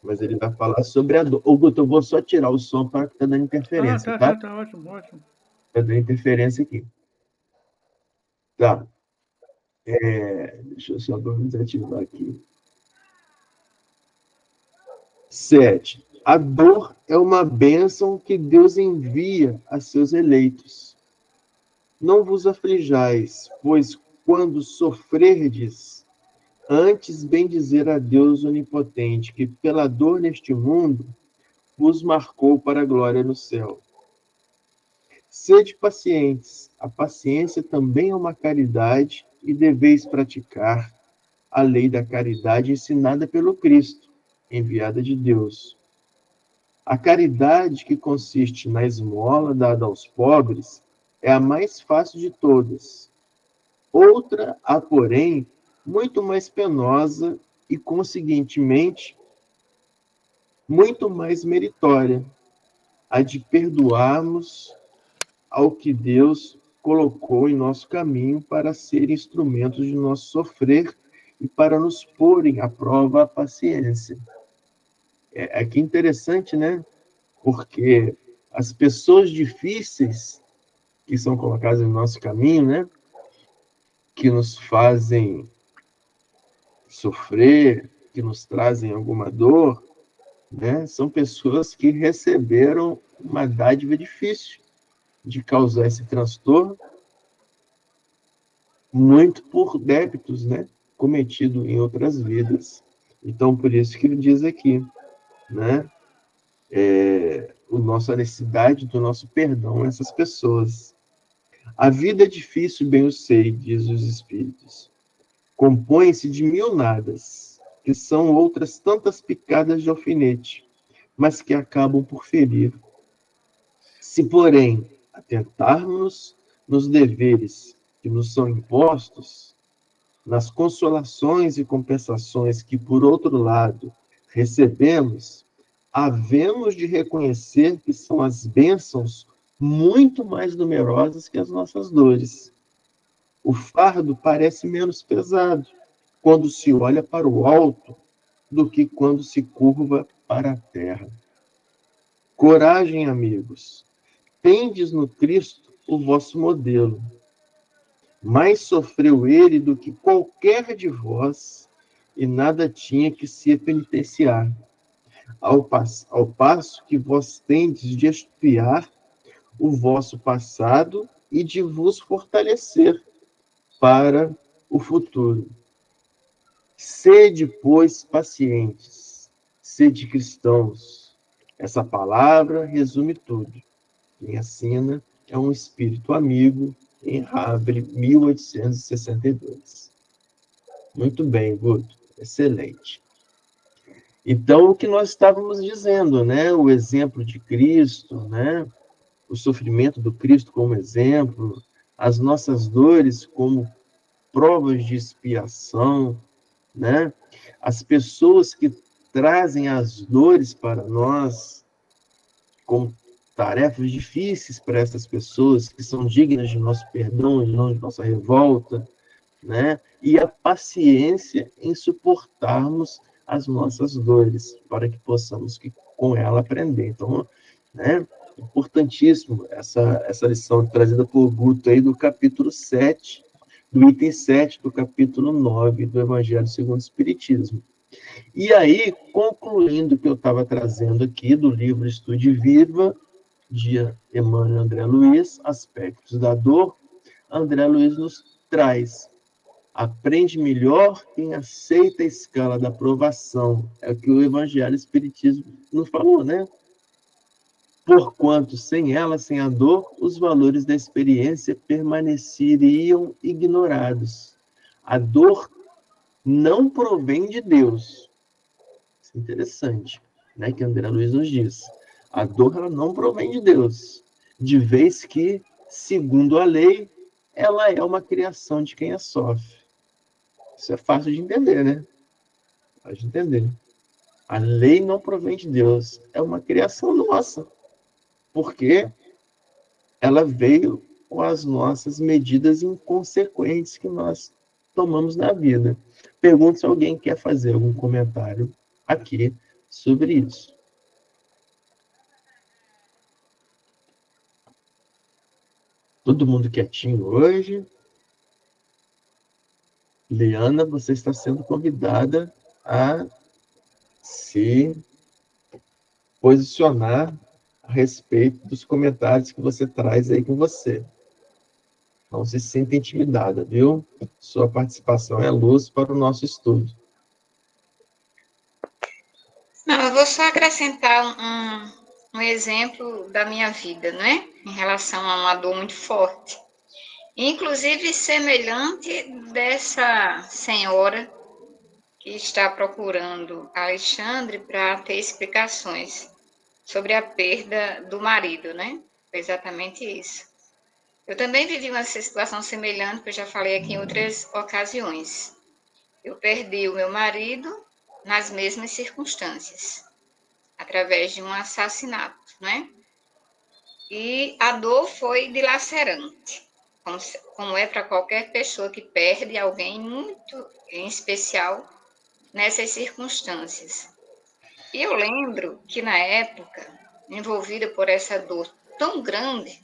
mas ele vai falar sobre a dor. Ô, Guto, eu vou só tirar o som para que tá dando interferência, tá? Tá ótimo. Tá dando interferência aqui. Tá. Deixa eu só desativar aqui. 7. A dor é uma bênção que Deus envia a seus eleitos. Não vos aflijais, pois quando sofrerdes, antes bendizer a Deus onipotente, que pela dor neste mundo vos marcou para a glória no céu. Sede pacientes, a paciência também é uma caridade e deveis praticar a lei da caridade ensinada pelo Cristo, enviada de Deus. A caridade que consiste na esmola dada aos pobres é a mais fácil de todas. Outra, há, porém, muito mais penosa e, conseguintemente, muito mais meritória, a de perdoarmos ao que Deus colocou em nosso caminho para ser instrumentos de nosso sofrer e para nos porem à prova a paciência. Que interessante, né? Porque as pessoas difíceis que são colocadas no nosso caminho, né? Que nos fazem sofrer, que nos trazem alguma dor, né? São pessoas que receberam uma dádiva difícil de causar esse transtorno, muito por débitos, né? Cometido em outras vidas. Então, por isso que ele diz aqui, né? A nossa necessidade do nosso perdão a essas pessoas. A vida é difícil, bem eu sei, diz os Espíritos. Compõe-se de 1000 nadas, que são outras tantas picadas de alfinete, mas que acabam por ferir. Se, porém, atentarmos nos deveres que nos são impostos, nas consolações e compensações que, por outro lado, recebemos, havemos de reconhecer que são as bênçãos muito mais numerosas que as nossas dores. O fardo parece menos pesado, quando se olha para o alto do que quando se curva para a terra. Coragem, amigos. Tendes no Cristo o vosso modelo. Mais sofreu ele do que qualquer de vós, e nada tinha que se penitenciar. Ao passo que vós tendes de expiar o vosso passado e de vos fortalecer para o futuro. Sede, pois, pacientes, sede cristãos. Essa palavra resume tudo. Quem assina é um espírito amigo em Havre, 1862. Muito bem, Guto. Excelente. Então, o que nós estávamos dizendo, né? O exemplo de Cristo, né? O sofrimento do Cristo como exemplo, as nossas dores como provas de expiação, né? As pessoas que trazem as dores para nós como tarefas difíceis para essas pessoas, que são dignas de nosso perdão, não de nossa revolta, né? E a paciência em suportarmos as nossas dores, para que possamos com ela aprender. Então, né? Importantíssimo essa lição trazida por Guto aí do capítulo 7, do item 7 do capítulo 9 do Evangelho segundo o Espiritismo. E aí, concluindo o que eu estava trazendo aqui do livro Estude Viva, de Emmanuel André Luiz, Aspectos da Dor, André Luiz nos traz: aprende melhor quem aceita a escala da provação. É o que o Evangelho Espiritismo nos falou, né? Porquanto, sem ela, sem a dor, os valores da experiência permaneceriam ignorados. A dor não provém de Deus. Isso é interessante, né? Que André Luiz nos diz. A dor ela não provém de Deus, de vez que, segundo a lei, ela é uma criação de quem a sofre. Isso é fácil de entender, né? Fácil de entender. A lei não provém de Deus, é uma criação nossa. Porque ela veio com as nossas medidas inconsequentes que nós tomamos na vida. Pergunto se alguém quer fazer algum comentário aqui sobre isso. Todo mundo quietinho hoje. Liana, você está sendo convidada a se posicionar a respeito dos comentários que você traz aí com você. Não se sinta intimidada, viu? Sua participação é luz para o nosso estudo. Não, eu vou só acrescentar um exemplo da minha vida, né? Em relação a uma dor muito forte. Inclusive semelhante dessa senhora que está procurando Alexandre para ter explicações sobre a perda do marido, né? Foi exatamente isso. Eu também vivi uma situação semelhante, que eu já falei aqui em outras ocasiões. Eu perdi o meu marido nas mesmas circunstâncias, através de um assassinato, né? E a dor foi dilacerante, como é para qualquer pessoa que perde alguém muito em especial nessas circunstâncias. E eu lembro que na época, envolvida por essa dor tão grande,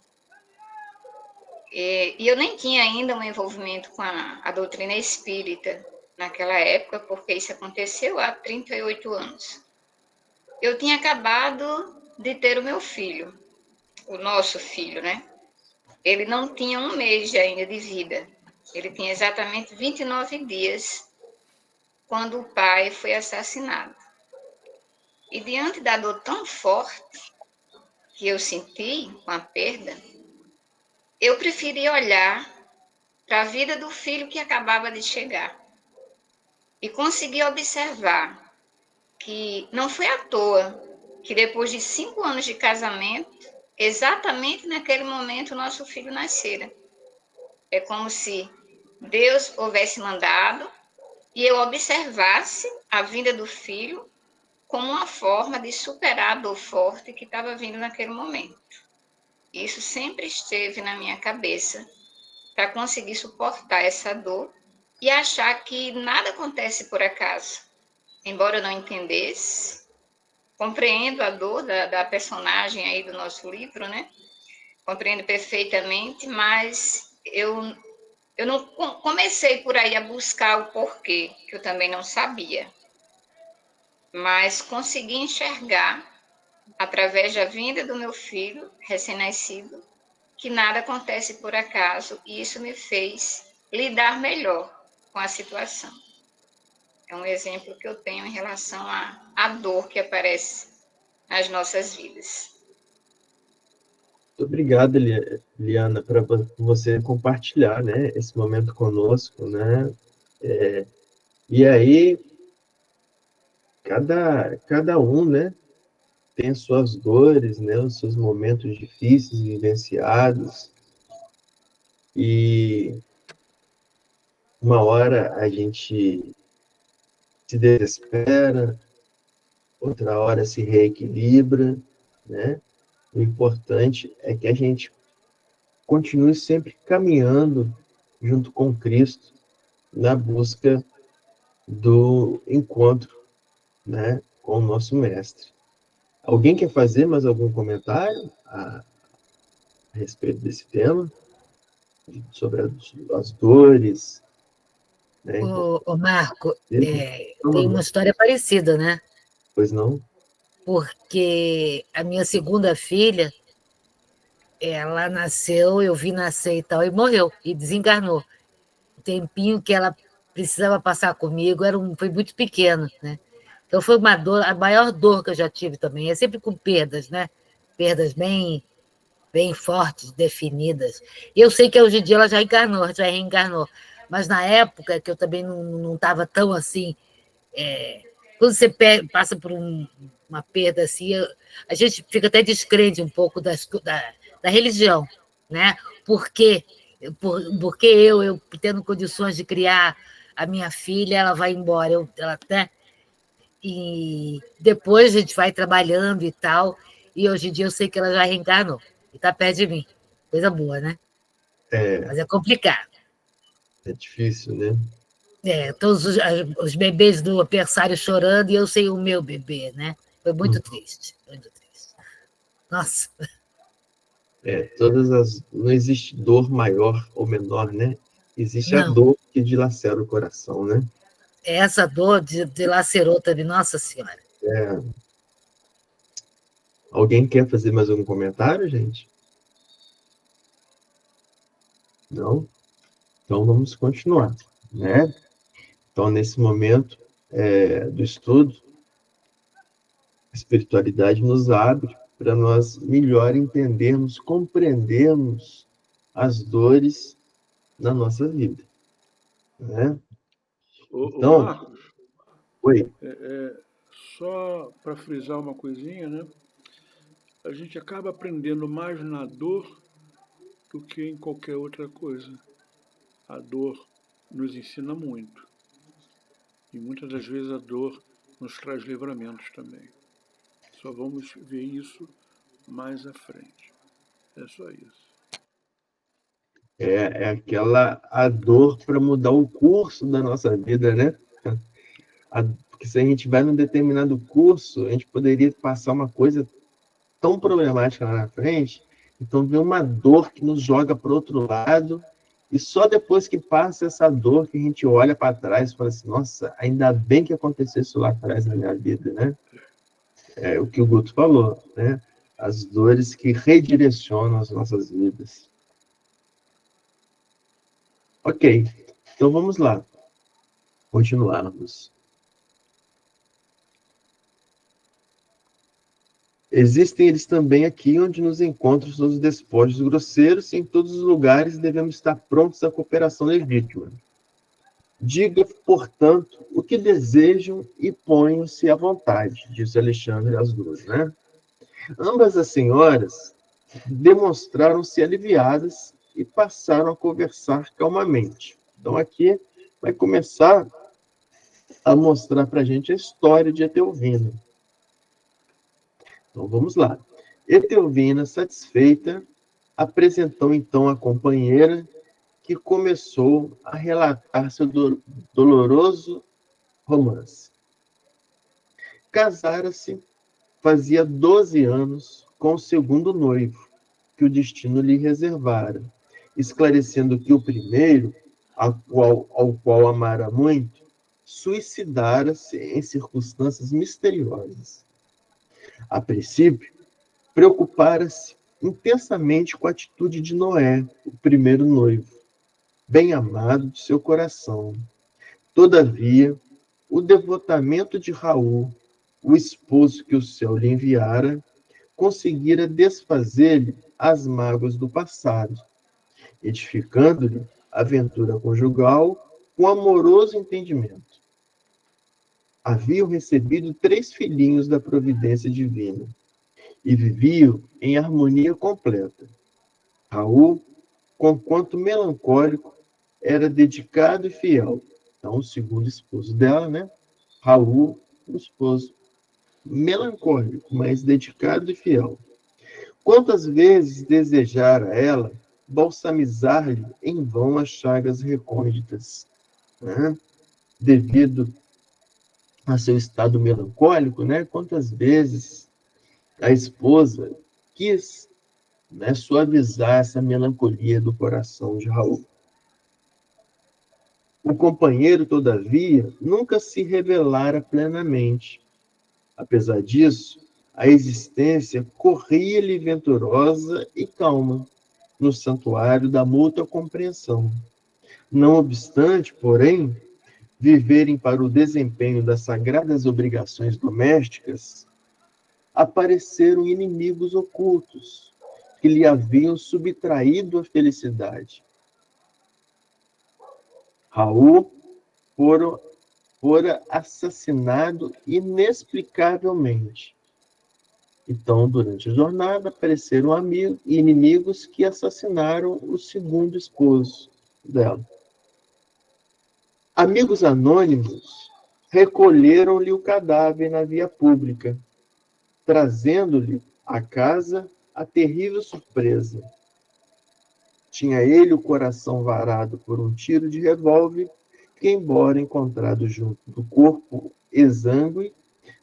e eu nem tinha ainda um envolvimento com a doutrina espírita naquela época, porque isso aconteceu há 38 anos. Eu tinha acabado de ter o meu filho, o nosso filho, né? Ele não tinha um mês ainda de vida. Ele tinha exatamente 29 dias quando o pai foi assassinado. E diante da dor tão forte que eu senti com a perda, eu preferi olhar para a vida do filho que acabava de chegar. E consegui observar que não foi à toa que depois de 5 anos de casamento, exatamente naquele momento o nosso filho nascera. É como se Deus houvesse mandado e eu observasse a vinda do filho como uma forma de superar a dor forte que estava vindo naquele momento. Isso sempre esteve na minha cabeça para conseguir suportar essa dor e achar que nada acontece por acaso. Embora eu não entendesse, compreendo a dor da personagem aí do nosso livro, né? Compreendo perfeitamente, mas eu não comecei por aí a buscar o porquê, que eu também não sabia. Mas consegui enxergar, através da vinda do meu filho recém-nascido, que nada acontece por acaso, e isso me fez lidar melhor com a situação. É um exemplo que eu tenho em relação à dor que aparece nas nossas vidas. Muito obrigado, Liana, por você compartilhar, né, esse momento conosco, né? E aí, cada um, né, tem as suas dores, né, os seus momentos difíceis vivenciados, e uma hora a gente se desespera, outra hora se reequilibra, né? O importante é que a gente continue sempre caminhando junto com Cristo na busca do encontro, né, com o nosso Mestre. Alguém quer fazer mais algum comentário a respeito desse tema? Sobre as dores? Né? Ô, Marco, Não, tem uma história parecida, né? pois não? Porque a minha segunda filha, ela nasceu, eu vi nascer e tal, e morreu, e desencarnou. O tempinho que ela precisava passar comigo foi muito pequeno, né? Então foi uma dor, a maior dor que eu já tive também, é sempre com perdas, né? Perdas bem fortes, definidas. E eu sei que hoje em dia ela já encarnou, já reencarnou, mas na época que eu também não estava tão assim, quando você passa por uma perda assim, a gente fica até descrente um pouco da religião, né? Porque porque eu tendo condições de criar a minha filha, ela vai embora, ela até e depois a gente vai trabalhando e tal, e hoje em dia eu sei que ela já reencarnou e está perto de mim, coisa boa, né? Mas é complicado. É difícil, né? Todos os bebês do berçário chorando e eu sei o meu bebê, né? Foi muito triste, muito triste. Nossa. Não existe dor maior ou menor, né? Existe a Não. dor que dilacera o coração, né? Essa dor dilacerou também, nossa senhora. Alguém quer fazer mais algum comentário, gente? Não? Então vamos continuar, né? Então, nesse momento do estudo, a espiritualidade nos abre para nós melhor entendermos, compreendermos as dores na nossa vida, né? Então, Marcos, oi. Só para frisar uma coisinha, né? A gente acaba aprendendo mais na dor do que em qualquer outra coisa. A dor nos ensina muito. E muitas das vezes a dor nos traz livramentos também. Só vamos ver isso mais à frente. É só isso. Aquela a dor para mudar o curso da nossa vida, né? Porque se a gente vai num determinado curso, a gente poderia passar uma coisa tão problemática lá na frente, então vem uma dor que nos joga para o outro lado, e só depois que passa essa dor que a gente olha para trás e fala assim, nossa, ainda bem que aconteceu isso lá atrás na minha vida, né? É o que o Guto falou, né? As dores que redirecionam as nossas vidas. Ok, então vamos lá. Continuarmos. Existem eles também aqui, onde nos encontram os despojos grosseiros, e em todos os lugares devemos estar prontos à cooperação legítima. Diga, portanto, o que desejam e ponham-se à vontade, disse Alexandre às duas, né? Ambas as senhoras demonstraram-se aliviadas e passaram a conversar calmamente. Então, aqui vai começar a mostrar para a gente a história de Etelvina. Então, vamos lá. Etelvina, satisfeita, apresentou então a companheira que começou a relatar seu doloroso romance. Casara-se fazia 12 anos com o segundo noivo, que o destino lhe reservara, esclarecendo que o primeiro, ao qual amara muito, suicidara-se em circunstâncias misteriosas. A princípio, preocupara-se intensamente com a atitude de Noé, o primeiro noivo, bem amado de seu coração. Todavia, o devotamento de Raul, o esposo que o céu lhe enviara, conseguira desfazer-lhe as mágoas do passado, edificando-lhe a aventura conjugal com amoroso entendimento. Haviam recebido 3 filhinhos da providência divina e viviam em harmonia completa. Raul, conquanto melancólico, era dedicado e fiel. Então, o segundo esposo dela, né? Raul, o esposo melancólico, mas dedicado e fiel. Quantas vezes desejara ela balsamizar-lhe em vão as chagas recônditas, né? Devido a seu estado melancólico, né? Quantas vezes a esposa quis, né, suavizar essa melancolia do coração de Raul. O companheiro, todavia, nunca se revelara plenamente. Apesar disso, a existência corria-lhe venturosa e calma no santuário da mútua compreensão. Não obstante, porém, viverem para o desempenho das sagradas obrigações domésticas, apareceram inimigos ocultos que lhe haviam subtraído a felicidade. Raul fora assassinado inexplicavelmente. Então, durante a jornada, apareceram inimigos que assassinaram o segundo esposo dela. Amigos anônimos recolheram-lhe o cadáver na via pública, trazendo-lhe à casa a terrível surpresa. Tinha ele o coração varado por um tiro de revólver que, embora encontrado junto do corpo exângue,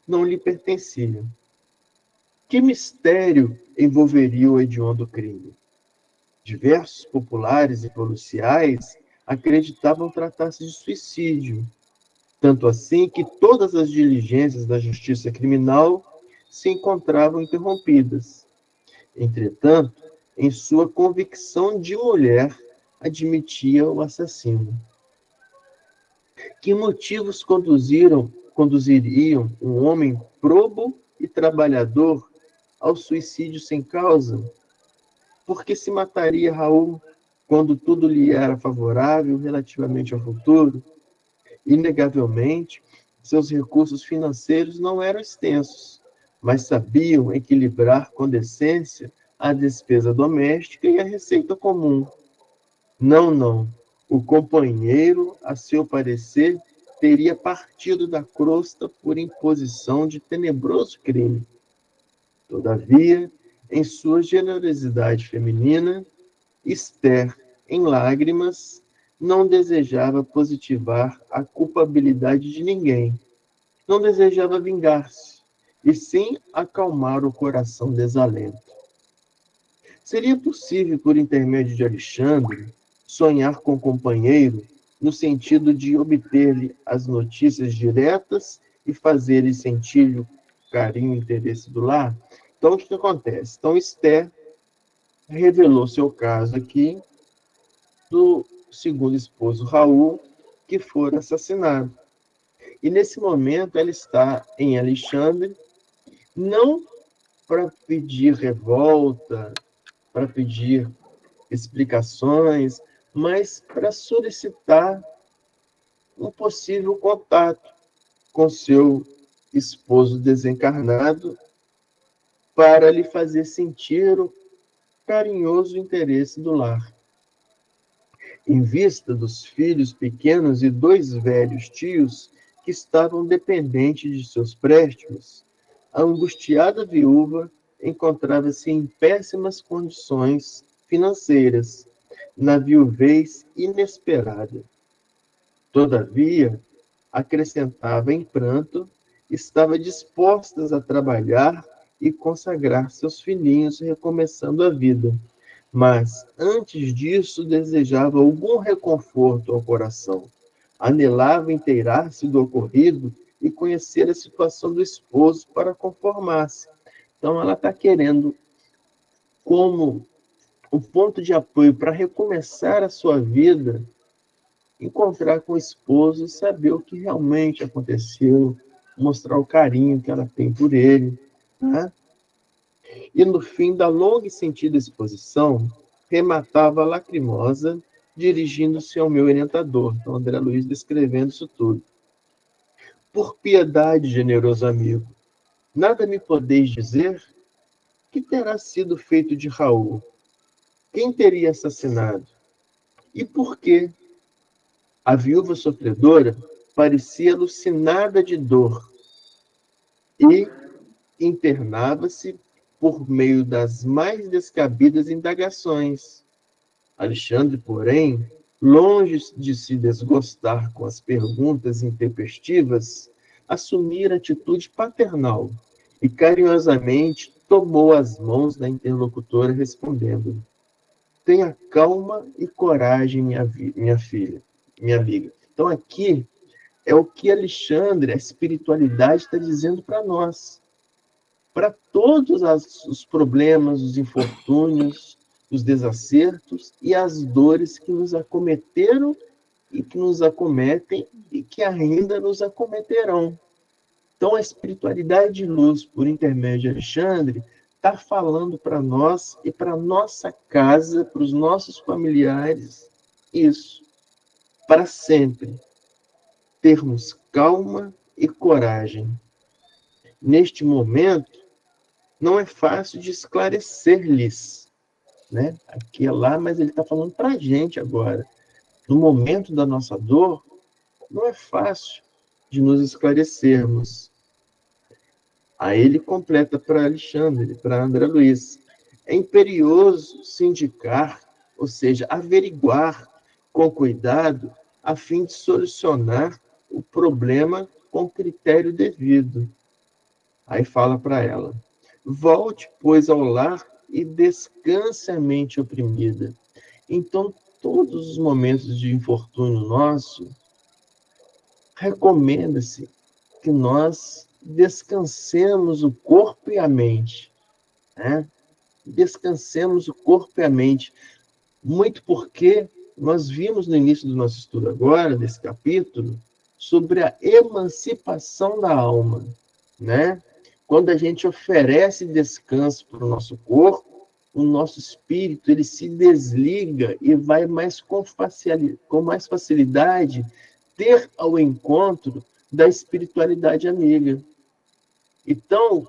não lhe pertencia. Que mistério envolveria o hediondo crime? Diversos populares e policiais acreditavam tratar-se de suicídio, tanto assim que todas as diligências da justiça criminal se encontravam interrompidas. Entretanto, em sua convicção de mulher, admitia o assassino. Que motivos conduziriam um homem probo e trabalhador ao suicídio sem causa? Por que se mataria Raul quando tudo lhe era favorável relativamente ao futuro? Inegavelmente, seus recursos financeiros não eram extensos, mas sabiam equilibrar com decência a despesa doméstica e a receita comum. Não. O companheiro, a seu parecer, teria partido da crosta por imposição de tenebroso crime. Todavia, em sua generosidade feminina, Esther, em lágrimas, não desejava positivar a culpabilidade de ninguém. Não desejava vingar-se, e sim acalmar o coração desalento. Seria possível, por intermédio de Alexandre, sonhar com o companheiro no sentido de obter-lhe as notícias diretas e fazer-lhe sentir-lhe o carinho e interesse do lar? Então, o que acontece? Então, Esther revelou seu caso aqui do segundo esposo, Raul, que fora assassinado. E, nesse momento, ela está em Alexandre, não para pedir revolta, para pedir explicações, mas para solicitar um possível contato com seu esposo desencarnado para lhe fazer sentir o carinhoso interesse do lar. Em vista dos filhos pequenos e 2 velhos tios que estavam dependentes de seus préstimos, a angustiada viúva encontrava-se em péssimas condições financeiras, na viuvez inesperada. Todavia, acrescentava em pranto, estava dispostas a trabalhar e consagrar seus filhinhos, recomeçando a vida. Mas, antes disso, desejava algum reconforto ao coração. Anelava inteirar-se do ocorrido e conhecer a situação do esposo para conformar-se. Então, ela está querendo, como um ponto de apoio para recomeçar a sua vida, encontrar com o esposo e saber o que realmente aconteceu, mostrar o carinho que ela tem por ele. Tá? E no fim da longa e sentida exposição, rematava lacrimosa, dirigindo-se ao meu orientador. Então, André Luiz descrevendo isso tudo. Por piedade, generoso amigo, nada me podeis dizer? Que terá sido feito de Raul? Quem teria assassinado? E por quê? A viúva sofredora parecia alucinada de dor e internava-se por meio das mais descabidas indagações. Alexandre, porém, longe de se desgostar com as perguntas intempestivas, assumira atitude paternal e carinhosamente tomou as mãos da interlocutora, respondendo: tenha calma e coragem, minha filha, minha amiga. Então, aqui é o que Alexandre, a espiritualidade, está dizendo para nós. Para todos os problemas, os infortúnios, os desacertos e as dores que nos acometeram e que nos acometem e que ainda nos acometerão. Então, a espiritualidade de luz, por intermédio de Alexandre, está falando para nós e para nossa casa, para os nossos familiares, isso, para sempre. Termos calma e coragem. Neste momento, não é fácil de esclarecer-lhes, né? Aqui é lá, mas ele está falando para a gente agora. No momento da nossa dor, não é fácil de nos esclarecermos. Aí ele completa para Alexandre, para André Luiz. É imperioso se indicar, ou seja, averiguar com cuidado, a fim de solucionar o problema com critério devido. Aí fala para ela: volte, pois, ao lar e descanse a mente oprimida. Então, todos os momentos de infortúnio nosso, recomenda-se que nós descansemos o corpo e a mente, né? Descansemos o corpo e a mente. Muito porque nós vimos no início do nosso estudo agora, desse capítulo, sobre a emancipação da alma, né? Quando a gente oferece descanso para o nosso corpo, o nosso espírito ele se desliga e vai com mais facilidade ter ao encontro da espiritualidade amiga. Então,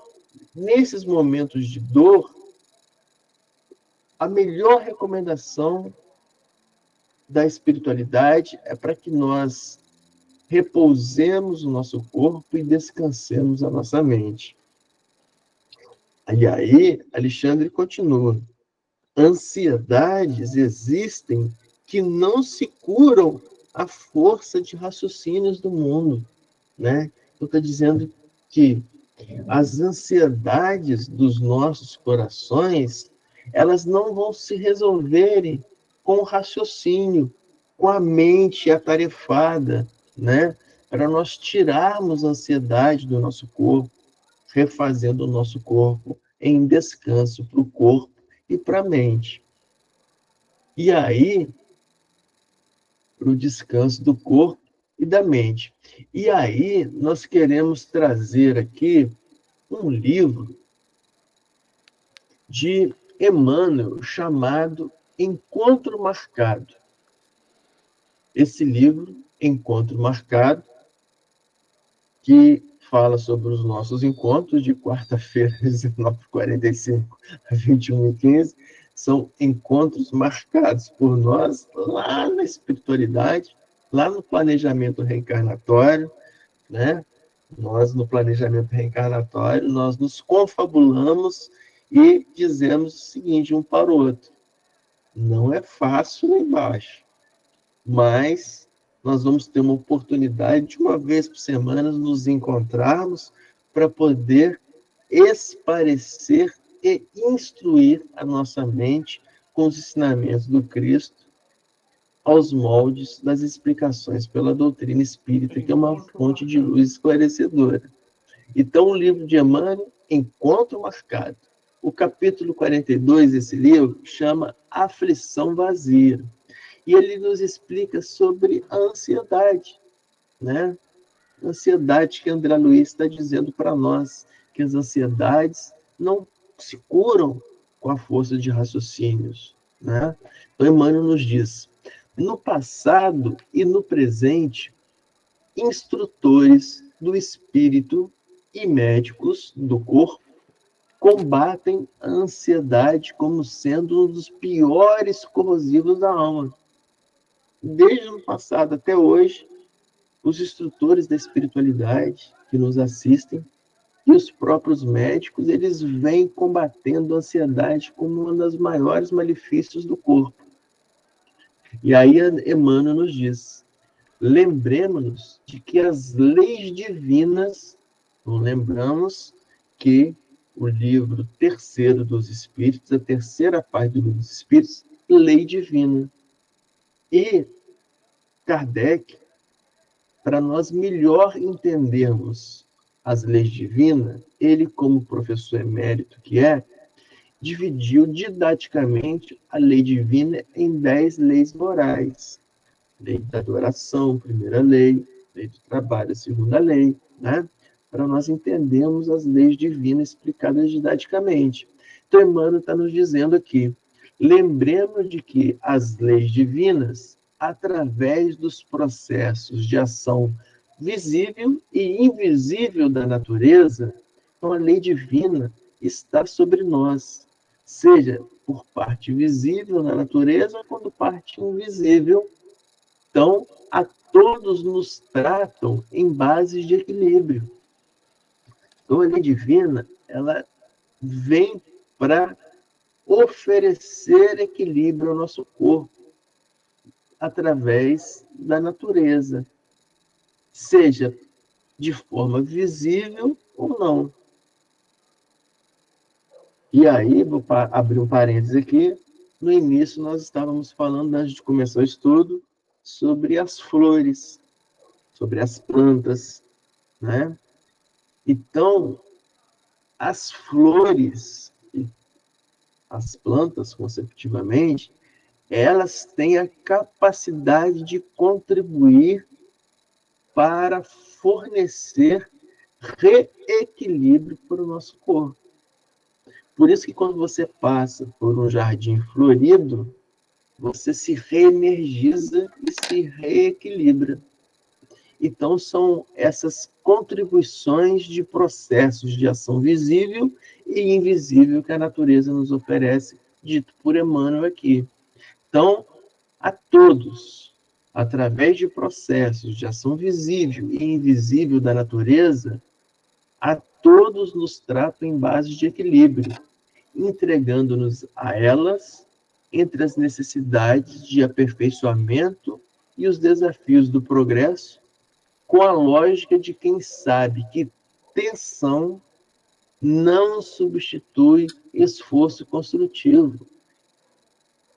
nesses momentos de dor, a melhor recomendação da espiritualidade é para que nós repousemos o nosso corpo e descansemos a nossa mente. E aí, Alexandre continua. Ansiedades existem que não se curam à força de raciocínios do mundo, né? Eu estou dizendo que as ansiedades dos nossos corações, elas não vão se resolverem com o raciocínio, com a mente atarefada, né? Para nós tirarmos a ansiedade do nosso corpo, refazendo o nosso corpo em descanso para o corpo e para a mente. E aí, para o descanso do corpo e da mente. E aí, nós queremos trazer aqui um livro de Emmanuel chamado Encontro Marcado. Esse livro, Encontro Marcado, que fala sobre os nossos encontros de quarta-feira, 19h45 a 21h15, são encontros marcados por nós lá na espiritualidade, lá no planejamento reencarnatório, né? Nós, no planejamento reencarnatório, nós nos confabulamos e dizemos o seguinte um para o outro: Não é fácil lá embaixo, mas nós vamos ter uma oportunidade de uma vez por semana nos encontrarmos para poder esclarecer e instruir a nossa mente com os ensinamentos do Cristo aos moldes das explicações pela doutrina espírita, que é uma fonte de luz esclarecedora. Então, o livro de Emmanuel, Encontro Marcado. O capítulo 42 desse livro chama Aflição Vazia. E ele nos explica sobre a ansiedade, né? A ansiedade que André Luiz está dizendo para nós, que as ansiedades não se curam com a força de raciocínios, né? Então, Emmanuel nos diz, no passado e no presente, instrutores do espírito e médicos do corpo combatem a ansiedade como sendo um dos piores corrosivos da alma. Desde o passado até hoje, os instrutores da espiritualidade que nos assistem e os próprios médicos, eles vêm combatendo a ansiedade como um dos maiores malefícios do corpo. E aí Emmanuel nos diz, lembremos-nos de que as leis divinas, não lembramos que o livro terceiro dos Espíritos, a terceira parte dos Espíritos, lei divina. E Kardec, para nós melhor entendermos as leis divinas, ele, como professor emérito que é, dividiu didaticamente a lei divina em 10 leis morais. Lei da adoração, primeira lei, lei do trabalho, segunda lei, né? Para nós entendermos as leis divinas explicadas didaticamente. Então, Emmanuel está nos dizendo aqui, lembremos de que as leis divinas, através dos processos de ação visível e invisível da natureza, então a lei divina está sobre nós, seja por parte visível na natureza, ou por parte invisível. Então, a todos nos tratam em bases de equilíbrio. Então, a lei divina, ela vem para oferecer equilíbrio ao nosso corpo através da natureza, seja de forma visível ou não. E aí, vou abrir um parênteses aqui, no início nós estávamos falando, antes de começar o estudo, sobre as flores, sobre as plantas, né? Então, as flores, as plantas, consecutivamente, elas têm a capacidade de contribuir para fornecer reequilíbrio para o nosso corpo. Por isso que quando você passa por um jardim florido, você se reenergiza e se reequilibra. Então, são essas contribuições de processos de ação visível e invisível que a natureza nos oferece, dito por Emmanuel aqui. Então, a todos, através de processos de ação visível e invisível da natureza, a todos nos tratam em base de equilíbrio, entregando-nos a elas entre as necessidades de aperfeiçoamento e os desafios do progresso, com a lógica de quem sabe que tensão não substitui esforço construtivo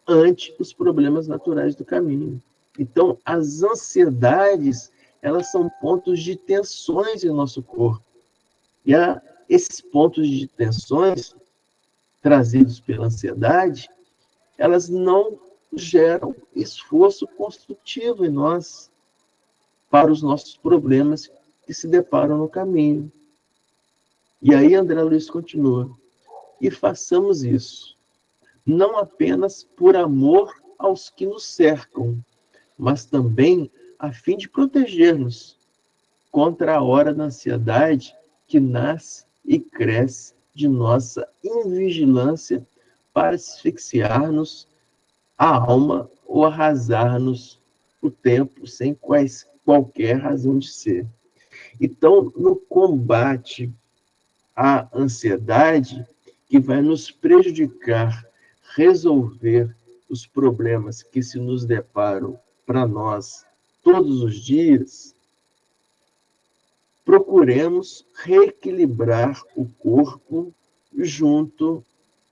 ante os problemas naturais do caminho. Então, as ansiedades, elas são pontos de tensões em nosso corpo. E esses pontos de tensões trazidos pela ansiedade, elas não geram esforço construtivo em nós para os nossos problemas que se deparam no caminho. E aí André Luiz continua. E façamos isso, não apenas por amor aos que nos cercam, mas também a fim de proteger-nos contra a hora da ansiedade que nasce e cresce de nossa invigilância para asfixiar-nos a alma ou arrasar-nos o tempo sem qualquer razão de ser. Então, no combate à ansiedade, que vai nos prejudicar resolver os problemas que se nos deparam para nós todos os dias, procuremos reequilibrar o corpo junto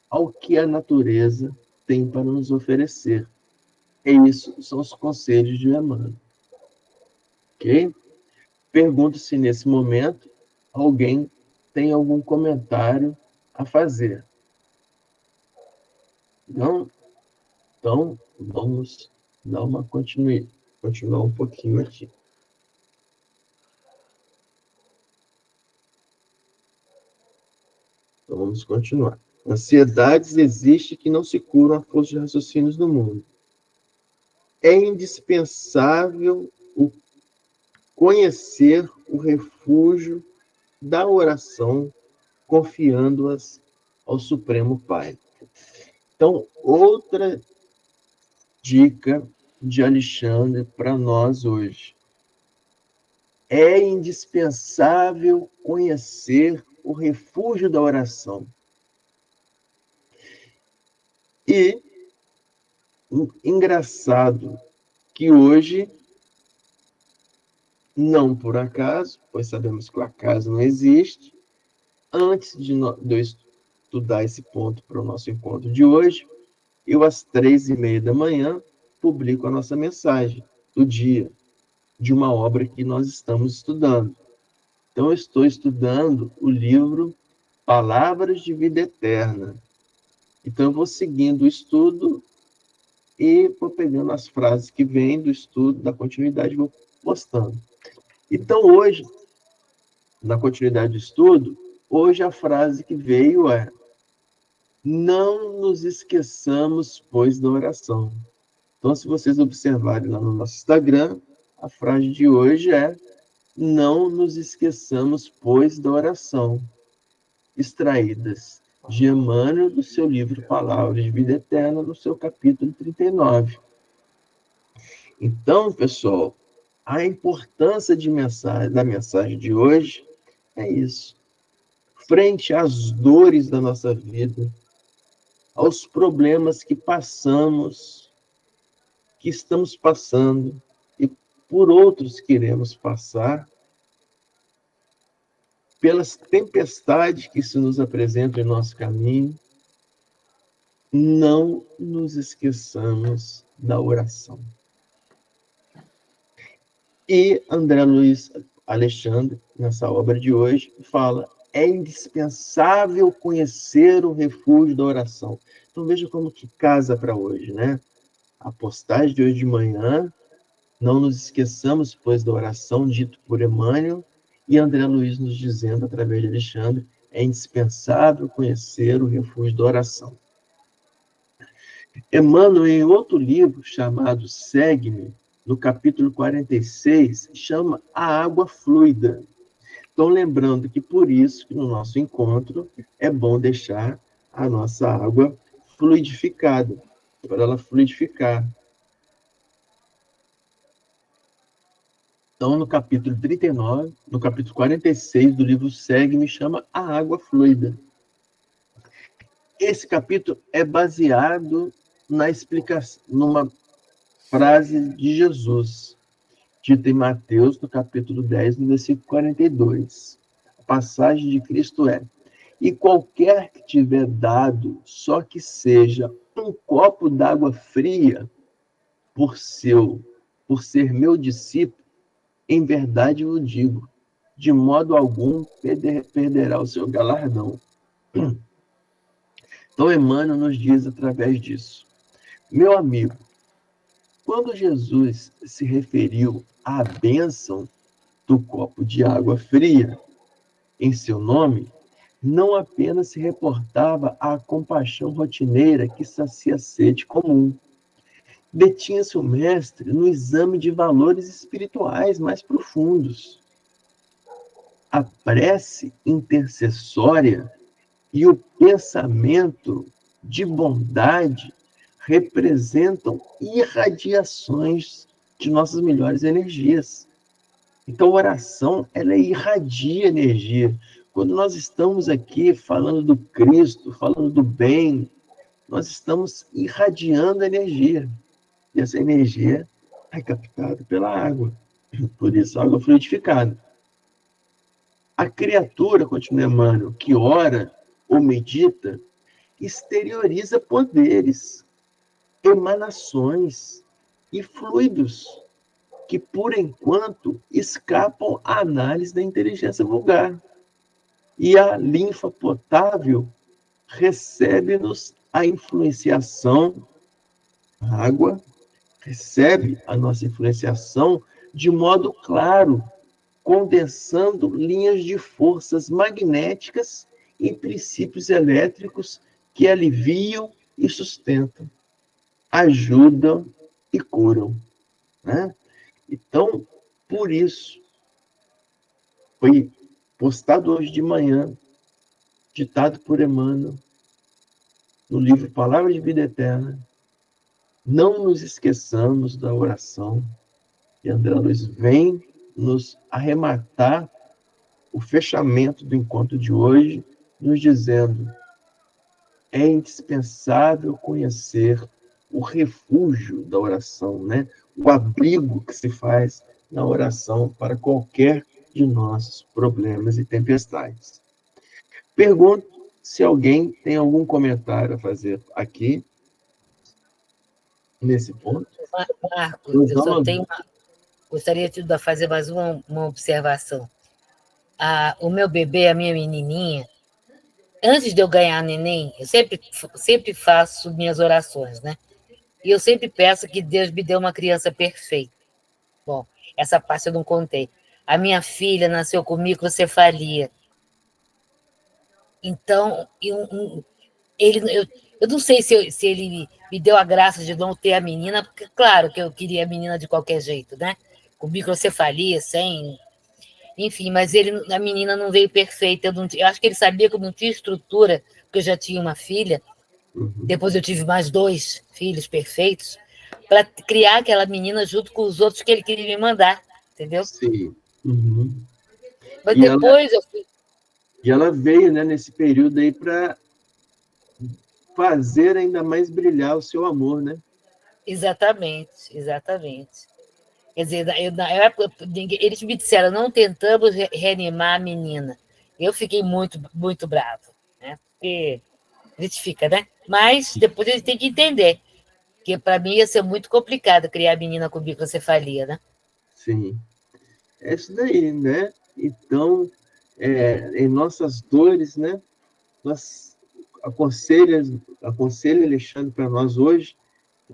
ao que a natureza tem para nos oferecer. E isso são os conselhos de Emmanuel. Ok? Pergunto se nesse momento alguém tem algum comentário a fazer. Não? Então, vamos dar uma continuar um pouquinho aqui. Então, vamos continuar. Ansiedades existem que não se curam a força de raciocínios do mundo. É indispensável conhecer o refúgio da oração, confiando-as ao Supremo Pai. Então, outra dica de Alexandre para nós hoje. É indispensável conhecer o refúgio da oração. E engraçado que hoje, não por acaso, pois sabemos que o acaso não existe, antes de eu estudar esse ponto para o nosso encontro de hoje, eu, às 3h30 da manhã, publico a nossa mensagem do dia, de uma obra que nós estamos estudando. Então, eu estou estudando o livro Palavras de Vida Eterna. Então, eu vou seguindo o estudo e vou pegando as frases que vêm do estudo, da continuidade, e vou postando. Então, hoje, na continuidade do estudo, hoje a frase que veio é: não nos esqueçamos, pois, da oração. Então, se vocês observarem lá no nosso Instagram, a frase de hoje é: não nos esqueçamos, pois, da oração. Extraídas de Emmanuel, do seu livro Palavras de Vida Eterna, no seu capítulo 39. Então, pessoal, a importância da mensagem de hoje é isso. Frente às dores da nossa vida, aos problemas que passamos, que estamos passando e por outros queremos passar, pelas tempestades que se nos apresentam em nosso caminho, não nos esqueçamos da oração. E André Luiz Alexandre, nessa obra de hoje, fala: é indispensável conhecer o refúgio da oração. Então veja como que casa para hoje, né? A postagem de hoje de manhã: não nos esqueçamos, pois, da oração, dito por Emmanuel, e André Luiz nos dizendo, através de Alexandre, é indispensável conhecer o refúgio da oração. Emmanuel, em outro livro chamado Segue-me, no capítulo 46, chama a água fluida. Então, lembrando que por isso, que no nosso encontro, é bom deixar a nossa água fluidificada, para ela fluidificar. Então, no capítulo 39, no capítulo 46 do livro Segue-me, chama a água fluida. Esse capítulo é baseado na explicação, numa frase de Jesus, dita em Mateus, no capítulo 10, no versículo 42. A passagem de Cristo é: e qualquer que tiver dado, só que seja um copo d'água fria, por ser meu discípulo, em verdade eu digo, de modo algum perderá o seu galardão. Então, Emmanuel nos diz através disso: meu amigo, quando Jesus se referiu à bênção do copo de água fria em seu nome, não apenas se reportava à compaixão rotineira que sacia a sede comum. Detinha-se o mestre no exame de valores espirituais mais profundos. A prece intercessória e o pensamento de bondade representam irradiações de nossas melhores energias. Então, a oração, ela irradia energia. Quando nós estamos aqui falando do Cristo, falando do bem, nós estamos irradiando energia. E essa energia é captada pela água. Por isso, água fluidificada. A criatura, continua Emmanuel, que ora ou medita, exterioriza poderes, emanações e fluidos que, por enquanto, escapam à análise da inteligência vulgar. E a linfa potável recebe-nos a influenciação, a água recebe a nossa influenciação de modo claro, condensando linhas de forças magnéticas e princípios elétricos que aliviam e sustentam, ajudam e curam. Né? Então, por isso, foi postado hoje de manhã, ditado por Emmanuel, no livro Palavra de Vida Eterna, não nos esqueçamos da oração. E André Luiz vem nos arrematar o fechamento do encontro de hoje, nos dizendo: é indispensável conhecer o refúgio da oração, né? O abrigo que se faz na oração para qualquer de nossos problemas e tempestades. Pergunto se alguém tem algum comentário a fazer aqui, nesse ponto. Marcos, eu só tenho gostaria de fazer mais uma observação. O meu bebê, a minha menininha, antes de eu ganhar neném, eu sempre faço minhas orações, né? E eu sempre peço que Deus me dê uma criança perfeita. Bom, essa parte eu não contei. A minha filha nasceu com microcefalia. Então, eu não sei se ele me deu a graça de não ter a menina, porque, claro, que eu queria a menina de qualquer jeito, né? Com microcefalia, sem... Enfim, mas a menina não veio perfeita. Eu acho que ele sabia que eu não tinha estrutura, porque eu já tinha uma filha. Depois eu tive mais 2 filhos perfeitos, para criar aquela menina junto com os outros que ele queria me mandar, entendeu? Sim. Uhum. Mas depois eu fui... E ela veio, né, nesse período aí para fazer ainda mais brilhar o seu amor, né? Exatamente. Quer dizer, na época, eles me disseram, não tentamos reanimar a menina. Eu fiquei muito, muito bravo, né? Porque a gente fica, né? Mas depois eles têm que entender que para mim ia ser muito complicado criar a menina com microcefalia, né? Sim. É isso daí, né? Então, em nossas dores, né? Nós aconselha Alexandre para nós hoje,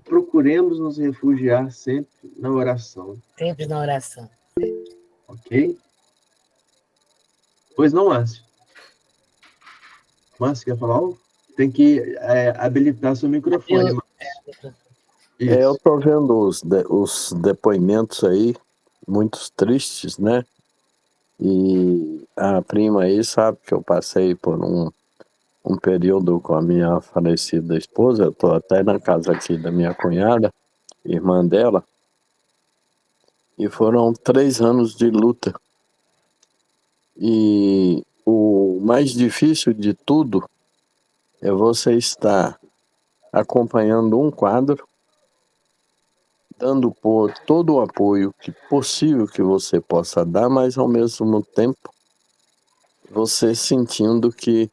procuremos nos refugiar sempre na oração. Sempre na oração. Ok? Pois não, Márcio? Márcio, quer falar algo? Tem que habilitar seu microfone, Márcio. Eu estou vendo os depoimentos aí, muitos tristes, né? E a prima aí sabe que eu passei por um período com a minha falecida esposa. Eu estou até na casa aqui da minha cunhada, irmã dela, e foram 3 anos de luta. E o mais difícil de tudo é você estar acompanhando um quadro, dando todo o apoio possível que você possa dar, mas ao mesmo tempo você sentindo que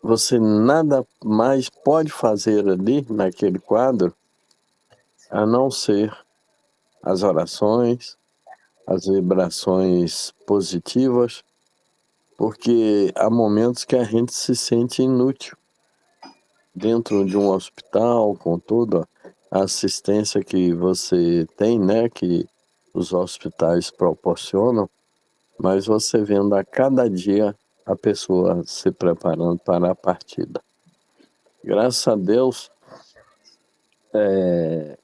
você nada mais pode fazer ali naquele quadro a não ser as orações, as vibrações positivas, porque há momentos que a gente se sente inútil dentro de um hospital, com toda a assistência que você tem, né, que os hospitais proporcionam, mas você vendo a cada dia a pessoa se preparando para a partida. Graças a Deus,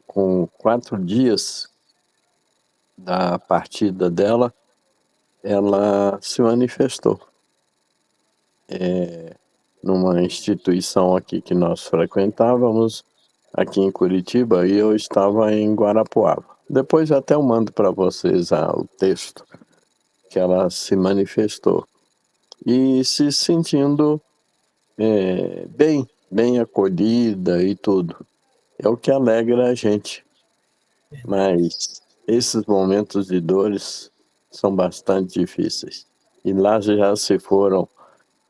com 4 dias da partida dela, ela se manifestou. Numa instituição aqui que nós frequentávamos, aqui em Curitiba, e eu estava em Guarapuava. Depois até eu mando para vocês o texto que ela se manifestou. E se sentindo bem, bem acolhida e tudo. É o que alegra a gente. Mas esses momentos de dores são bastante difíceis. E lá já se foram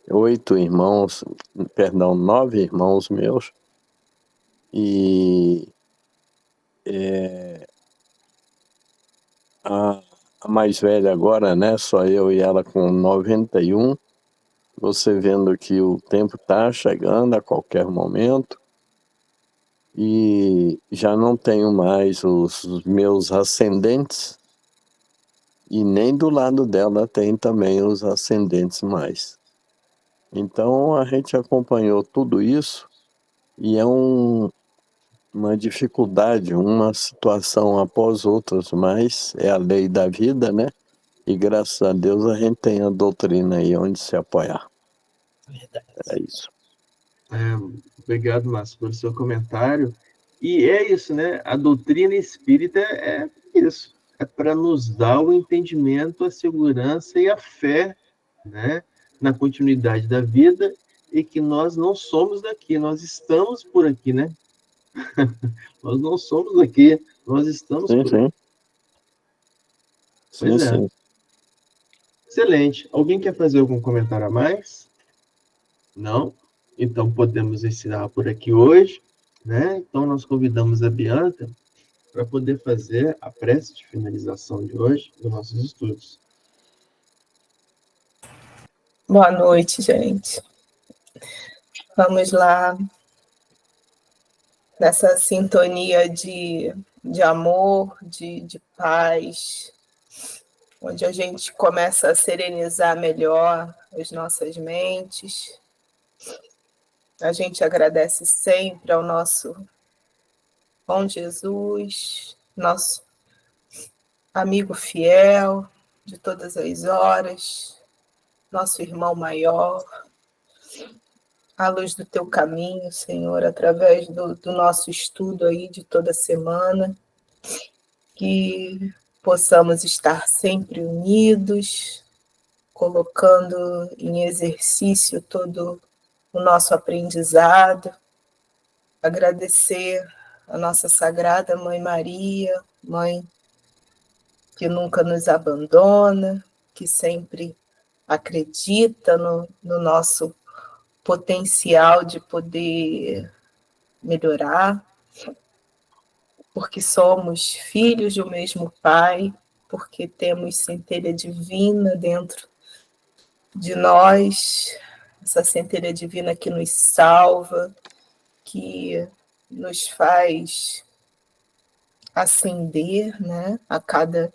9 irmãos meus. E a mais velha agora, né? Só eu e ela com 91. Você vendo que o tempo está chegando a qualquer momento. E já não tenho mais os meus ascendentes. E nem do lado dela tem também os ascendentes mais. Então a gente acompanhou tudo isso e é uma dificuldade, uma situação após outras, mas é a lei da vida, né? E graças a Deus a gente tem a doutrina aí onde se apoiar. É isso. Obrigado, Márcio, pelo seu comentário. E é isso, né? A doutrina espírita é isso. É para nos dar o entendimento, a segurança e a fé, né? Na continuidade da vida e que nós não somos daqui, nós estamos por aqui, né? Nós não somos daqui, nós estamos por aqui. Pois é. Sim. Excelente. Alguém quer fazer algum comentário a mais? Não? Então podemos encerrar por aqui hoje, né? Então nós convidamos a Bianca para poder fazer a prece de finalização de hoje dos nossos estudos. Boa noite, gente. Vamos lá, nessa sintonia de amor, de paz, onde a gente começa a serenizar melhor as nossas mentes. A gente agradece sempre ao nosso bom Jesus, nosso amigo fiel de todas as horas, nosso irmão maior, a luz do teu caminho, Senhor, através do nosso estudo aí de toda semana, que possamos estar sempre unidos, colocando em exercício todo o nosso aprendizado, agradecer a nossa Sagrada Mãe Maria, Mãe que nunca nos abandona, que sempre acredita no nosso potencial de poder melhorar, porque somos filhos do mesmo Pai, porque temos centelha divina dentro de nós, essa centelha divina que nos salva, que nos faz ascender, né, a cada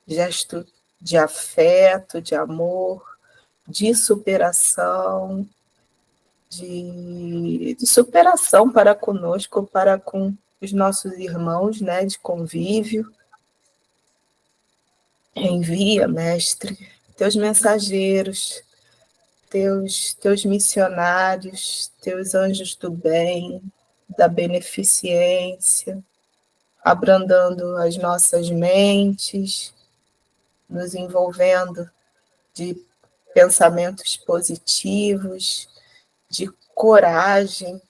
gesto de afeto, de amor, de superação, de superação para conosco, para com os nossos irmãos, né, de convívio. Envia, Mestre, teus mensageiros, teus missionários, teus anjos do bem, da beneficência, abrandando as nossas mentes, nos envolvendo de pensamentos positivos, de coragem,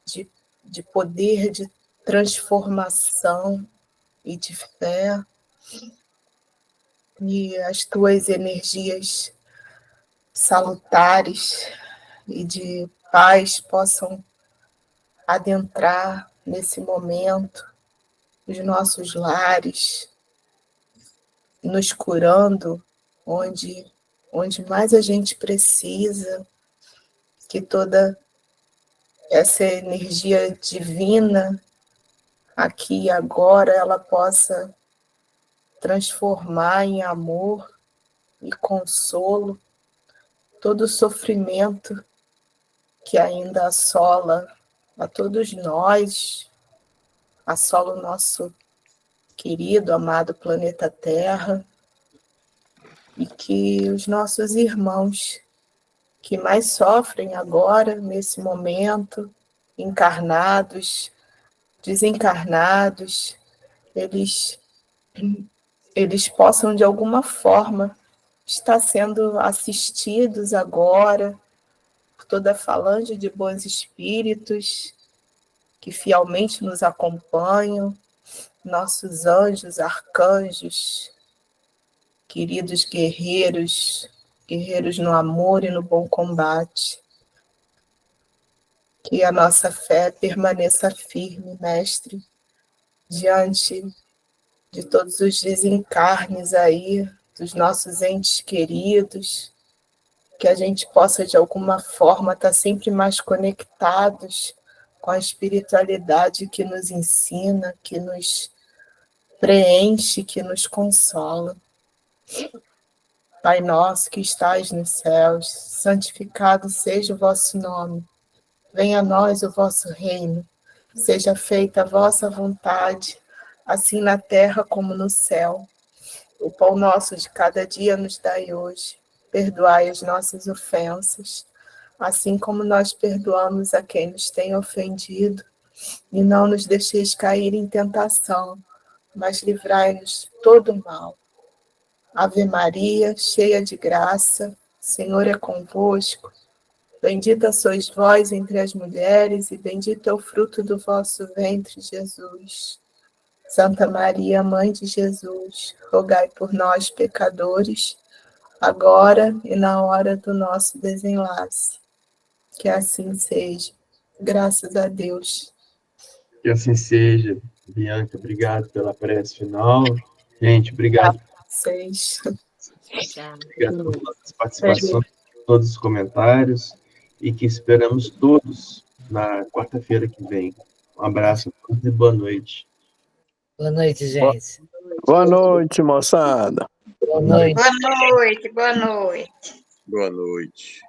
de poder de transformação e de fé. E as tuas energias salutares e de paz possam adentrar nesse momento os nossos lares, nos curando onde mais a gente precisa, que toda essa energia divina aqui e agora ela possa transformar em amor e consolo todo o sofrimento que ainda assola a todos nós, assola o nosso querido, amado planeta Terra, e que os nossos irmãos que mais sofrem agora, nesse momento, encarnados, desencarnados, eles possam, de alguma forma, estar sendo assistidos agora por toda a falange de bons espíritos que fielmente nos acompanham, nossos anjos, arcanjos, queridos guerreiros, guerreiros no amor e no bom combate. Que a nossa fé permaneça firme, Mestre, diante de todos os desencarnes aí, dos nossos entes queridos, que a gente possa, de alguma forma, estar sempre mais conectados com a espiritualidade que nos ensina, que nos preenche, que nos consola. Pai nosso que estais nos céus, santificado seja o vosso nome. Venha a nós o vosso reino. Seja feita a vossa vontade, assim na terra como no céu. O pão nosso de cada dia nos dai hoje. Perdoai as nossas ofensas, assim como nós perdoamos a quem nos tem ofendido. E não nos deixeis cair em tentação, mas livrai-nos de todo o mal. Ave Maria, cheia de graça, o Senhor é convosco. Bendita sois vós entre as mulheres, e bendito é o fruto do vosso ventre, Jesus. Santa Maria, Mãe de Jesus, rogai por nós, pecadores, agora e na hora do nosso desenlace. Que assim seja. Graças a Deus. Que assim seja. Bianca, obrigado pela prece final. Gente, obrigado. Vocês. Obrigado por toda a participação, todos os comentários, e que esperamos todos na quarta-feira que vem. Um abraço a todos e boa noite. Boa noite, gente. Boa noite, moçada. Boa noite. Boa noite, boa noite. Boa noite.